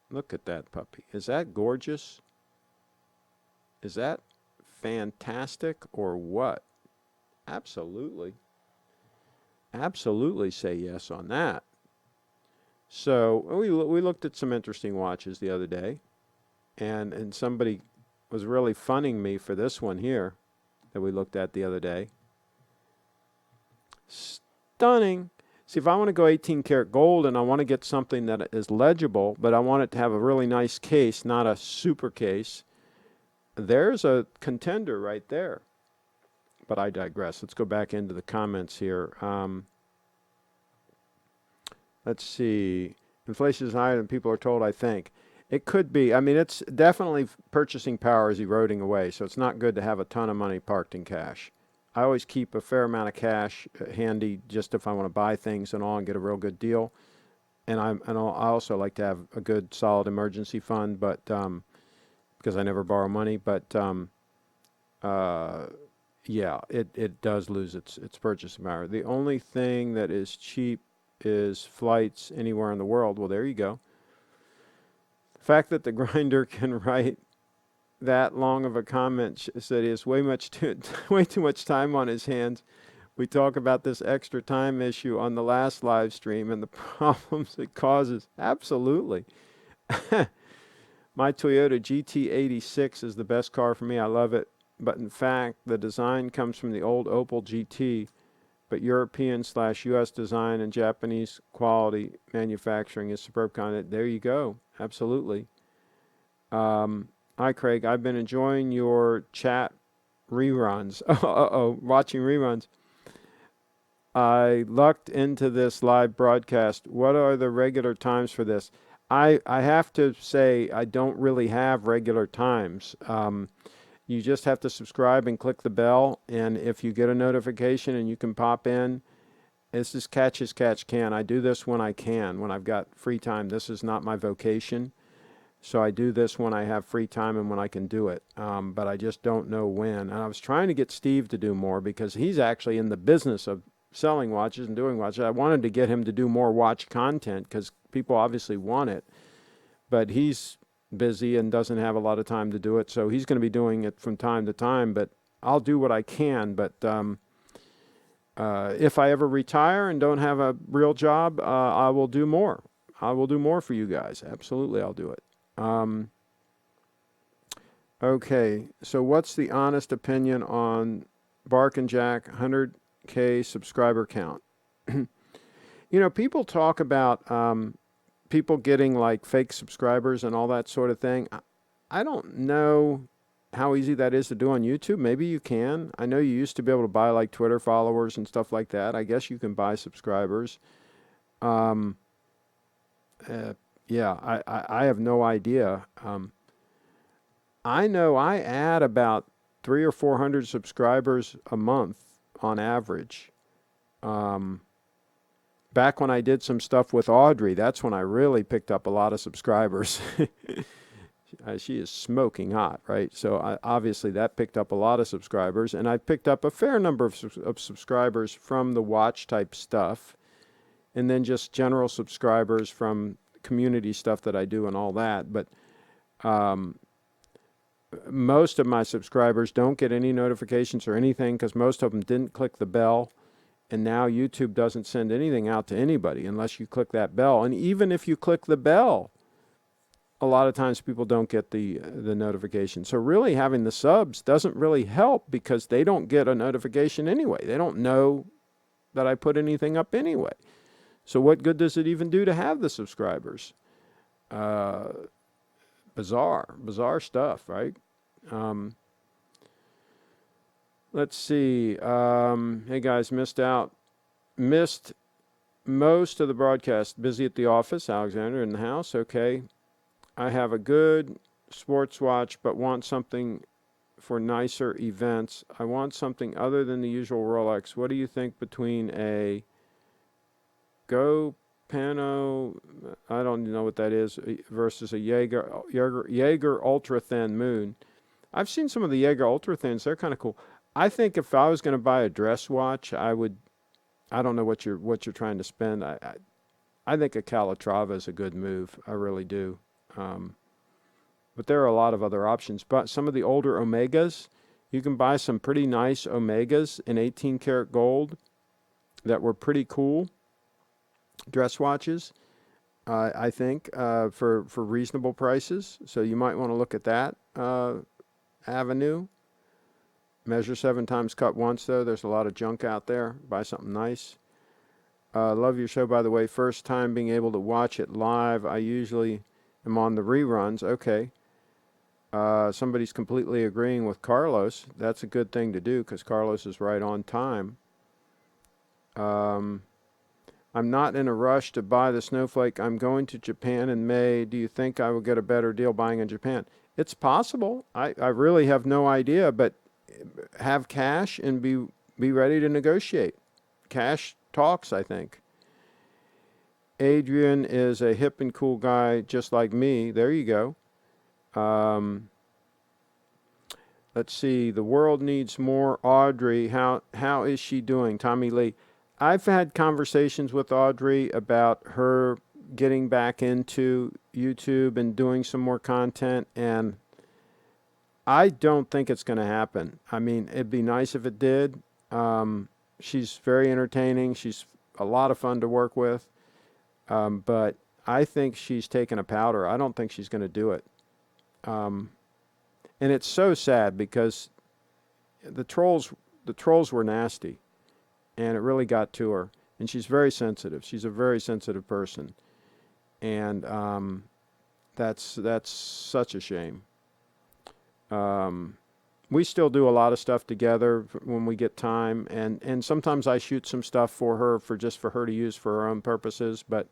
Look at that puppy. Is that gorgeous? Is that fantastic or what? Absolutely. absolutely say yes on that. So we looked at some interesting watches the other day, and somebody was really funning me for this one here that we looked at the other day. Stunning. See, if I want to go 18 karat gold and I want to get something that is legible, but I want it to have a really nice case, not a super case, there's a contender right there. But I digress. Let's go back into the comments here. Let's see. Inflation is higher than people are told, I think. It could be. I mean, it's definitely purchasing power is eroding away, so it's not good to have a ton of money parked in cash. I always keep a fair amount of cash handy just if I want to buy things and all and get a real good deal. And I also like to have a good, solid emergency fund, but because I never borrow money. But yeah, it does lose its purchasing power. The only thing that is cheap is flights anywhere in the world. Well, there you go. The fact that the grinder can write that long of a comment said he has way too much time on his hands. We talk about this extra time issue on the last live stream and the problems it causes. Absolutely. My Toyota GT86 is the best car for me. I love it. But in fact, the design comes from the old Opel GT, but European/US design and Japanese quality manufacturing is superb content. There you go. Absolutely. Hi, Craig. I've been enjoying your chat reruns. Watching reruns. I lucked into this live broadcast. What are the regular times for this? I have to say I don't really have regular times. You just have to subscribe and click the bell, and if you get a notification and you can pop in, it's just catch as catch can. I do this when I can, when I've got free time. This is not my vocation, so I do this when I have free time and when I can do it, but I just don't know when. And I was trying to get Steve to do more because he's actually in the business of selling watches and doing watches. I wanted to get him to do more watch content because people obviously want it, but he's busy and doesn't have a lot of time to do it, so he's going to be doing it from time to time, but I'll do what I can. But if I ever retire and don't have a real job, I will do more. I will do more for you guys. Absolutely, I'll do it. Okay, so what's the honest opinion on Bark and Jack 100K subscriber count? People talk about people getting like fake subscribers and all that sort of thing. I don't know how easy that is to do on YouTube. Maybe you can. I know you used to be able to buy like Twitter followers and stuff like that. I guess you can buy subscribers. Yeah, I have no idea. I know I add about 300 or 400 subscribers a month on average. Back when I did some stuff with Audrey, that's when I really picked up a lot of subscribers. She is smoking hot, right? So obviously that picked up a lot of subscribers, and I picked up a fair number of subscribers from the watch type stuff, and then just general subscribers from community stuff that I do and all that. But most of my subscribers don't get any notifications or anything because most of them didn't click the bell. And now YouTube doesn't send anything out to anybody unless you click that bell. And even if you click the bell, a lot of times people don't get the notification. So really having the subs doesn't really help because they don't get a notification anyway. They don't know that I put anything up anyway. So what good does it even do to have the subscribers? Bizarre stuff, right? Let's see. Hey guys, missed most of the broadcast. Busy at the office. Alexander in the house. Okay. I have a good sports watch, but want something for nicer events. I want something other than the usual Rolex. What do you think between a Go Pano, I don't know what that is, versus a Jaeger Ultra Thin Moon? I've seen some of the Jaeger Ultra Thins. They're kind of cool. I think if I was going to buy a dress watch, I don't know what you're trying to spend. I think a Calatrava is a good move. I really do. But there are a lot of other options. But some of the older Omegas, you can buy some pretty nice Omegas in 18 karat gold that were pretty cool dress watches, I think, for reasonable prices. So you might want to look at that avenue. Measure 7 times, cut once, though. There's a lot of junk out there. Buy something nice. Love your show, by the way. First time being able to watch it live. I usually am on the reruns. Okay. Somebody's completely agreeing with Carlos. That's a good thing to do because Carlos is right on time. I'm not in a rush to buy the Snowflake. I'm going to Japan in May. Do you think I will get a better deal buying in Japan? It's possible. I really have no idea, but have cash and be ready to negotiate. Cash talks, I think. Adrian is a hip and cool guy just like me. There you go. Let's see. The world needs more Audrey. How is she doing? Tommy Lee. I've had conversations with Audrey about her getting back into YouTube and doing some more content, and I don't think it's going to happen. I mean, it'd be nice if it did. She's very entertaining. She's a lot of fun to work with. But I think she's taken a powder. I don't think she's going to do it. And it's so sad because the trolls were nasty, and it really got to her. And she's very sensitive. She's a very sensitive person, and that's such a shame. We still do a lot of stuff together when we get time, and sometimes I shoot some stuff for her for her to use for her own purposes, but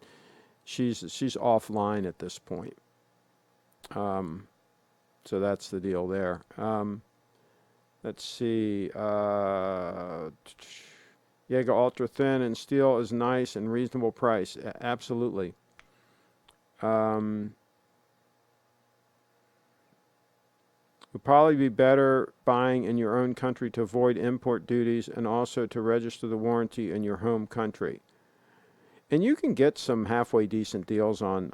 she's offline at this point. So that's the deal there. Let's see. Jaeger Ultra Thin and steel is nice and reasonable price. Absolutely. Would probably be better buying in your own country to avoid import duties and also to register the warranty in your home country. And you can get some halfway decent deals on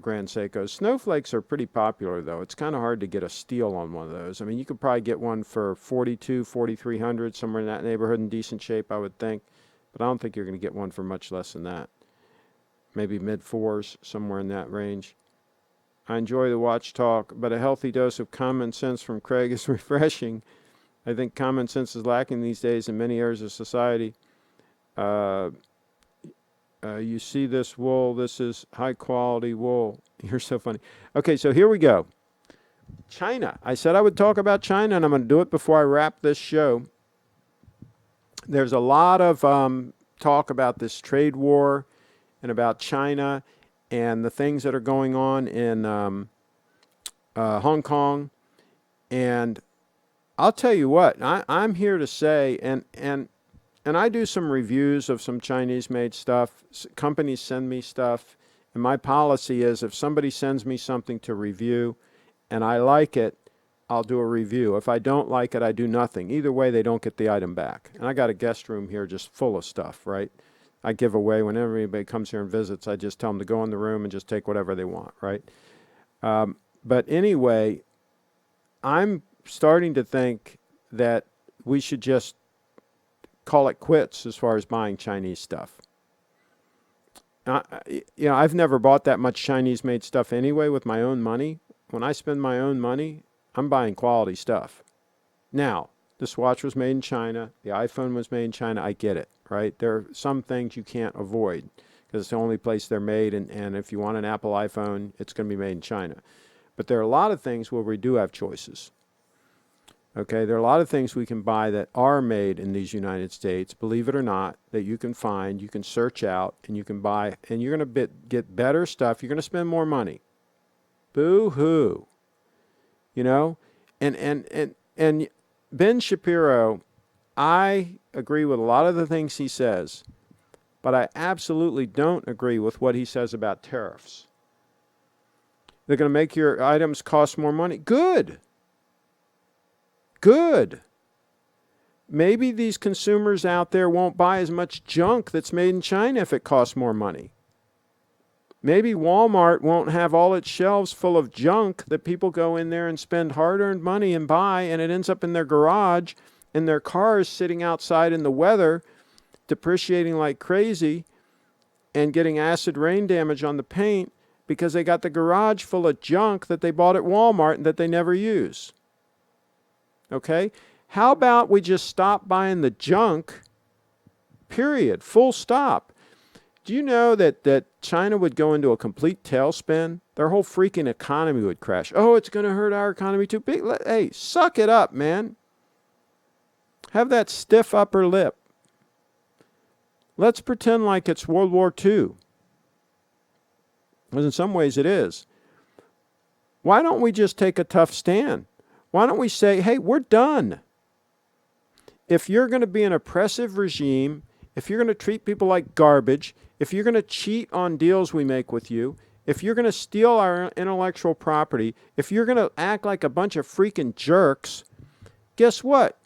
Grand Seiko. Snowflakes are pretty popular, though. It's kind of hard to get a steal on one of those. I mean, you could probably get one for $4,200, $4,300, somewhere in that neighborhood in decent shape, I would think. But I don't think you're going to get one for much less than that. Maybe mid-4s, somewhere in that range. I enjoy the watch talk, but a healthy dose of common sense from Craig is refreshing. I think common sense is lacking these days in many areas of society. You see this wool. This is high-quality wool. You're so funny. Okay, so here we go. China. I said I would talk about China, and I'm going to do it before I wrap this show. There's a lot of talk about this trade war and about China and the things that are going on in Hong Kong. And I'll tell you what, I'm here to say, and I do some reviews of some Chinese-made stuff. Companies send me stuff, and my policy is if somebody sends me something to review and I like it, I'll do a review. If I don't like it, I do nothing. Either way, they don't get the item back. And I got a guest room here just full of stuff, right? I give away whenever anybody comes here and visits. I just tell them to go in the room and just take whatever they want, right? But anyway, I'm starting to think that we should just call it quits as far as buying Chinese stuff. I've never bought that much Chinese-made stuff anyway with my own money. When I spend my own money, I'm buying quality stuff. Now, this watch was made in China. The iPhone was made in China. I get it, right? There are some things you can't avoid because it's the only place they're made, and if you want an Apple iPhone, it's going to be made in China. But there are a lot of things where we do have choices. Okay, there are a lot of things we can buy that are made in these United States, believe it or not, that you can find, you can search out, and you can buy, and you're going to get better stuff. You're going to spend more money. Boo-hoo. You know? And Ben Shapiro, I agree with a lot of the things he says, but I absolutely don't agree with what he says about tariffs. They're going to make your items cost more money. Good. Good. Maybe these consumers out there won't buy as much junk that's made in China if it costs more money. Maybe Walmart won't have all its shelves full of junk that people go in there and spend hard-earned money and buy, and it ends up in their garage and their cars sitting outside in the weather, depreciating like crazy and getting acid rain damage on the paint because they got the garage full of junk that they bought at Walmart and that they never use. Okay? How about we just stop buying the junk, period, full stop? Do you know that China would go into a complete tailspin? Their whole freaking economy would crash. Oh, it's going to hurt our economy too. Hey, suck it up, man. Have that stiff upper lip. Let's pretend like it's World War II. Because in some ways it is. Why don't we just take a tough stand? Why don't we say, hey, we're done. If you're going to be an oppressive regime, if you're going to treat people like garbage, if you're going to cheat on deals we make with you, if you're going to steal our intellectual property, if you're going to act like a bunch of freaking jerks, guess what?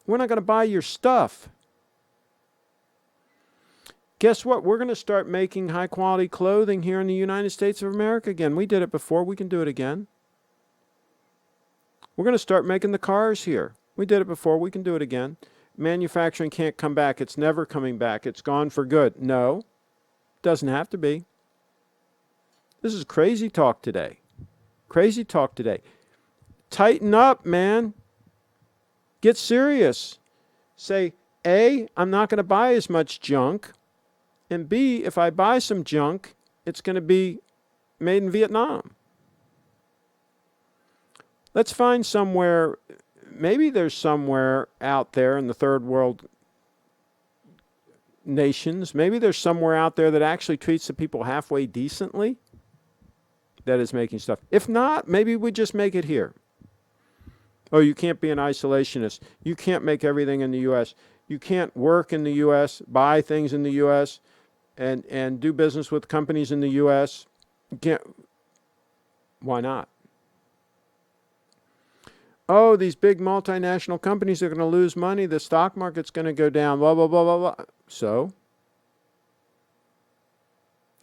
We're not going to buy your stuff. Guess what? We're going to start making high-quality clothing here in the United States of America again. We did it before. We can do it again. We're going to start making the cars here. We did it before. We can do it again. Manufacturing can't come back. It's never coming back. It's gone for good. No, doesn't have to be. This is crazy talk today. Crazy talk today. Tighten up, man. Get serious. Say, A, I'm not going to buy as much junk. And B, if I buy some junk, it's going to be made in Vietnam. Let's find somewhere, maybe there's somewhere out there in the third world nations, maybe there's somewhere out there that actually treats the people halfway decently that is making stuff. If not, maybe we just make it here. Oh, you can't be an isolationist. You can't make everything in the U.S. You can't work in the U.S., buy things in the U.S., and do business with companies in the U.S. You can't. Why not? Oh, these big multinational companies are going to lose money. The stock market's going to go down, blah, blah, blah, blah, blah. So,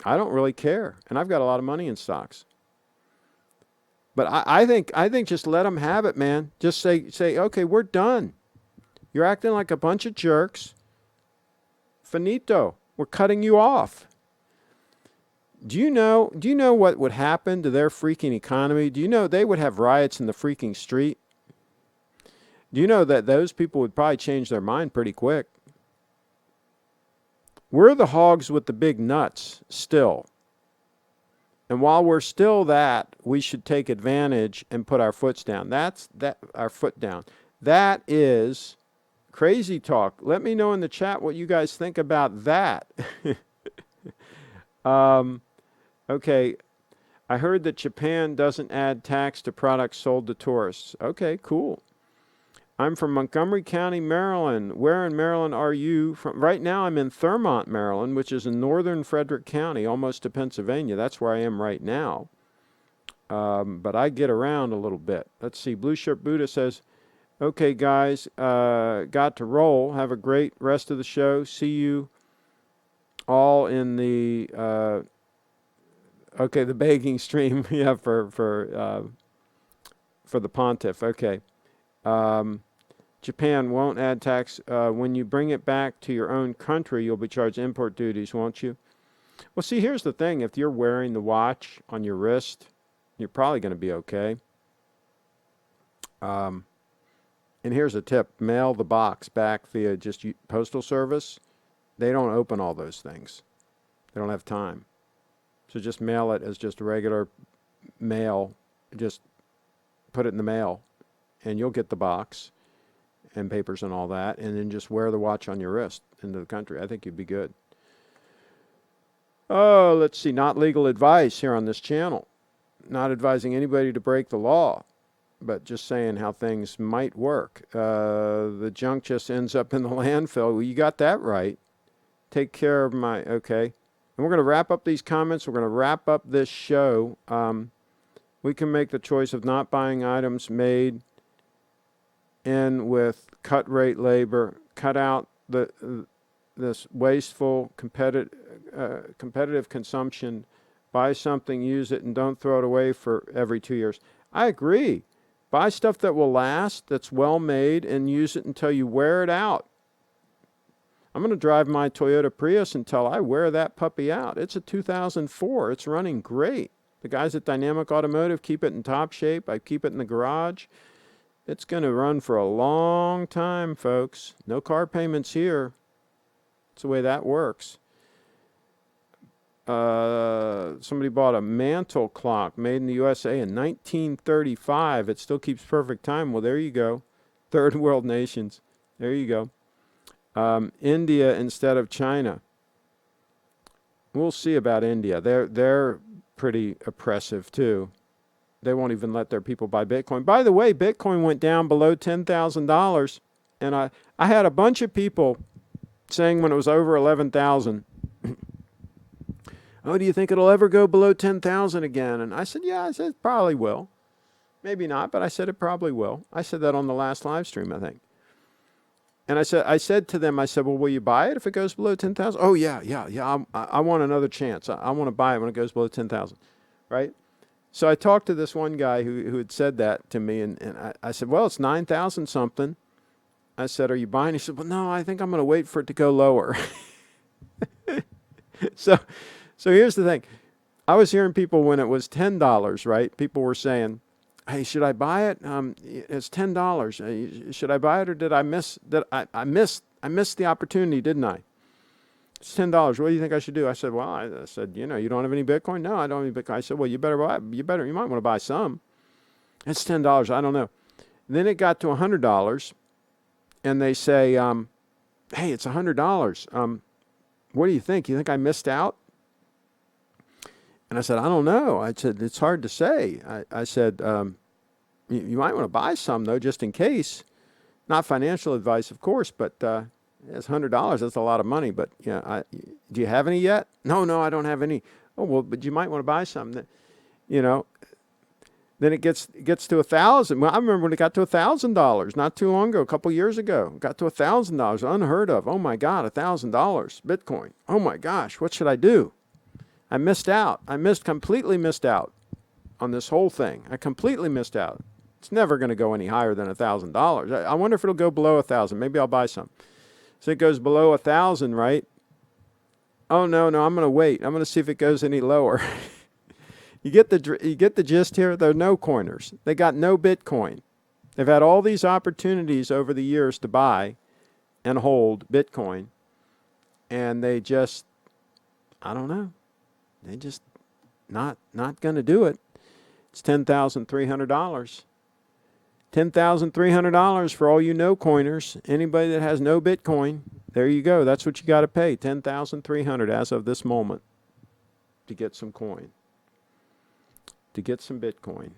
I don't really care. And I've got a lot of money in stocks. But I think just let them have it, man. Just say, okay, we're done. You're acting like a bunch of jerks. Finito. We're cutting you off. Do you know what would happen to their freaking economy? Do you know they would have riots in the freaking street? Do you know that those people would probably change their mind pretty quick? We're the hogs with the big nuts still. And while we're still that, we should take advantage and put our foot down. Our foot down. That is crazy talk. Let me know in the chat what you guys think about that. Okay. I heard that Japan doesn't add tax to products sold to tourists. Okay, cool. I'm from Montgomery County, Maryland. Where in Maryland are you from? Right now I'm in Thurmont, Maryland, which is in northern Frederick County, almost to Pennsylvania. That's where I am right now. But I get around a little bit. Let's see. Blue Shirt Buddha says, okay, guys, got to roll. Have a great rest of the show. See you all in the, okay, the begging stream. Yeah, for the pontiff. Okay. Japan won't add tax. When you bring it back to your own country, you'll be charged import duties, won't you? Well, see, here's the thing. If you're wearing the watch on your wrist, you're probably going to be okay. And here's a tip. Mail the box back via just postal service. They don't open all those things. They don't have time. So just mail it as just a regular mail. Just put it in the mail. And you'll get the box and papers and all that, and then just wear the watch on your wrist into the country. I think you'd be good. Oh, let's see. Not legal advice here on this channel. Not advising anybody to break the law, but just saying how things might work. The junk just ends up in the landfill. Well, you got that right. Take care of my... Okay. And we're going to wrap up these comments. We're going to wrap up this show. We can make the choice of not buying items made in with cut rate labor, cut out this wasteful competitive consumption, buy something, use it, and don't throw it away for every 2 years. I agree. Buy stuff that will last, that's well made, and use it until you wear it out. I'm going to drive my Toyota Prius until I wear that puppy out. It's a 2004. It's running great. The guys at Dynamic Automotive keep it in top shape. I keep it in the garage. It's going to run for a long time, folks. No car payments here. That's the way that works. Somebody bought a mantle clock made in the USA in 1935. It still keeps perfect time. Well, there you go. Third world nations. There you go. India instead of China. We'll see about India. They're pretty oppressive too. They won't even let their people buy Bitcoin. By the way, Bitcoin went down below $10,000, and I had a bunch of people saying when it was over 11,000, oh, do you think it'll ever go below 10,000 again? And I said, yeah, I said it probably will. Maybe not, but I said it probably will. I said that on the last live stream, I think. And I said to them, I said, well, will you buy it if it goes below 10,000? Oh, yeah. I want another chance. I want to buy it when it goes below 10,000, right? So I talked to this one guy who had said that to me, and I said, well, it's 9,000 something. I said, are you buying? He said, well, no, I think I'm going to wait for it to go lower. So here's the thing. I was hearing people when it was $10, right? People were saying, hey, should I buy it? It's $10. Should I buy it, or did I miss that? I missed the opportunity, didn't I? It's $10. What do you think I should do? I said, well, I said, you don't have any Bitcoin? No, I don't have any Bitcoin. I said, well, you better buy it. You might want to buy some. It's $10. I don't know. Then it got to $100, and they say, hey, it's $100. What do you think? You think I missed out? And I said, I don't know. I said, it's hard to say. I said, you might want to buy some, though, just in case. Not financial advice, of course, but it's $100. That's a lot of money. But do you have any yet? No, I don't have any. Oh, well, but you might want to buy some. Then it gets to $1,000. Well, I remember when it got to $1,000 not too long ago, a couple years ago. It got to $1,000, unheard of. Oh, my God, $1,000 Bitcoin. Oh, my gosh, what should I do? I missed out. Completely missed out on this whole thing. I completely missed out. It's never going to go any higher than $1,000. I wonder if it'll go below 1,000. Maybe I'll buy some. So it goes below 1,000, right? Oh, no, I'm going to wait. I'm going to see if it goes any lower. You get the gist here? There are no coiners. They got no Bitcoin. They've had all these opportunities over the years to buy and hold Bitcoin, and they just, I don't know. They just not going to do it. It's $10,300. $10,300 for all you no coiners. Anybody that has no Bitcoin, there you go. That's what you got to pay. $10,300 as of this moment to get some coin. To get some Bitcoin.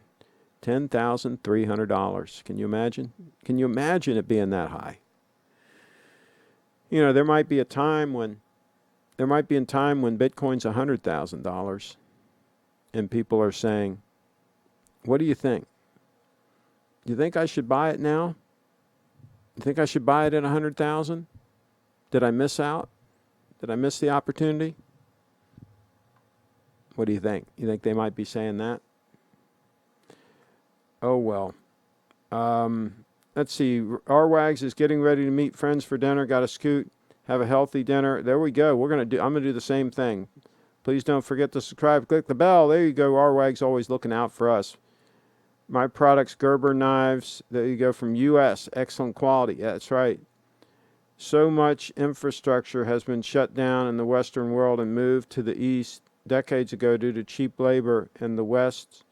$10,300. Can you imagine? Can you imagine it being that high? There might be a time when Bitcoin's $100,000 and people are saying, what do you think? You think I should buy it now? You think I should buy it at 100,000? Did I miss out? Did I miss the opportunity? What do you think? You think they might be saying that? Oh, well. Let's see. R-Wags is getting ready to meet friends for dinner. Got to scoot. Have a healthy dinner. There we go. I'm going to do the same thing. Please don't forget to subscribe. Click the bell. There you go. R-Wag's always looking out for us. My products, Gerber knives. There you go, from U.S. Excellent quality. Yeah, that's right. So much infrastructure has been shut down in the Western world and moved to the East decades ago due to cheap labor and the West's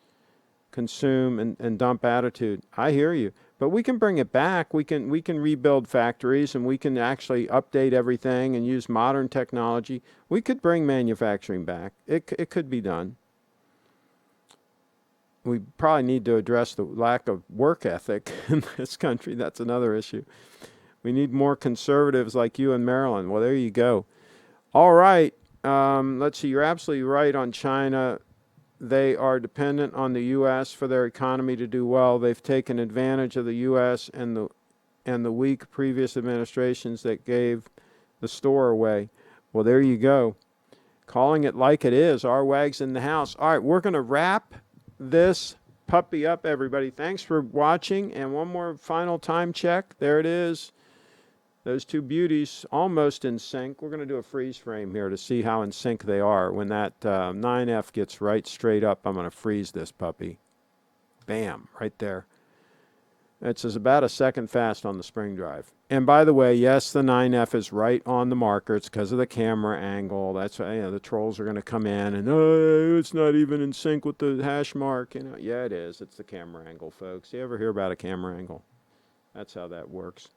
consume and dump attitude. I hear you. But we can bring it back. We can rebuild factories, and we can actually update everything and use modern technology. We could bring manufacturing back. It could be done. We probably need to address the lack of work ethic in this country. That's another issue. We need more conservatives like you in Maryland. Well, there you go. All right. Let's see. You're absolutely right on China. They are dependent on the U.S. for their economy to do well. They've taken advantage of the U.S. and the weak previous administrations that gave the store away. Well, there you go. Calling it like it is. Our Wags in the house. All right, we're going to wrap this puppy up, everybody. Thanks for watching. And one more final time check. There it is. Those two beauties almost in sync. We're going to do a freeze frame here to see how in sync they are. When that 9F gets right straight up, I'm going to freeze this puppy. Bam, right there. It's just about a second fast on the spring drive. And by the way, yes, the 9F is right on the marker. It's because of the camera angle. That's why, the trolls are going to come in and, oh, it's not even in sync with the hash mark. Yeah, it is. It's the camera angle, folks. You ever hear about a camera angle? That's how that works.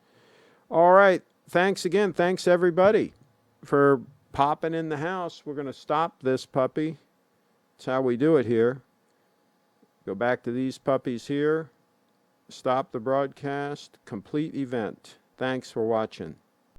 All right. Thanks again. Thanks, everybody, for popping in the house. We're going to stop this puppy. That's how we do it here. Go back to these puppies here. Stop the broadcast. Complete event. Thanks for watching.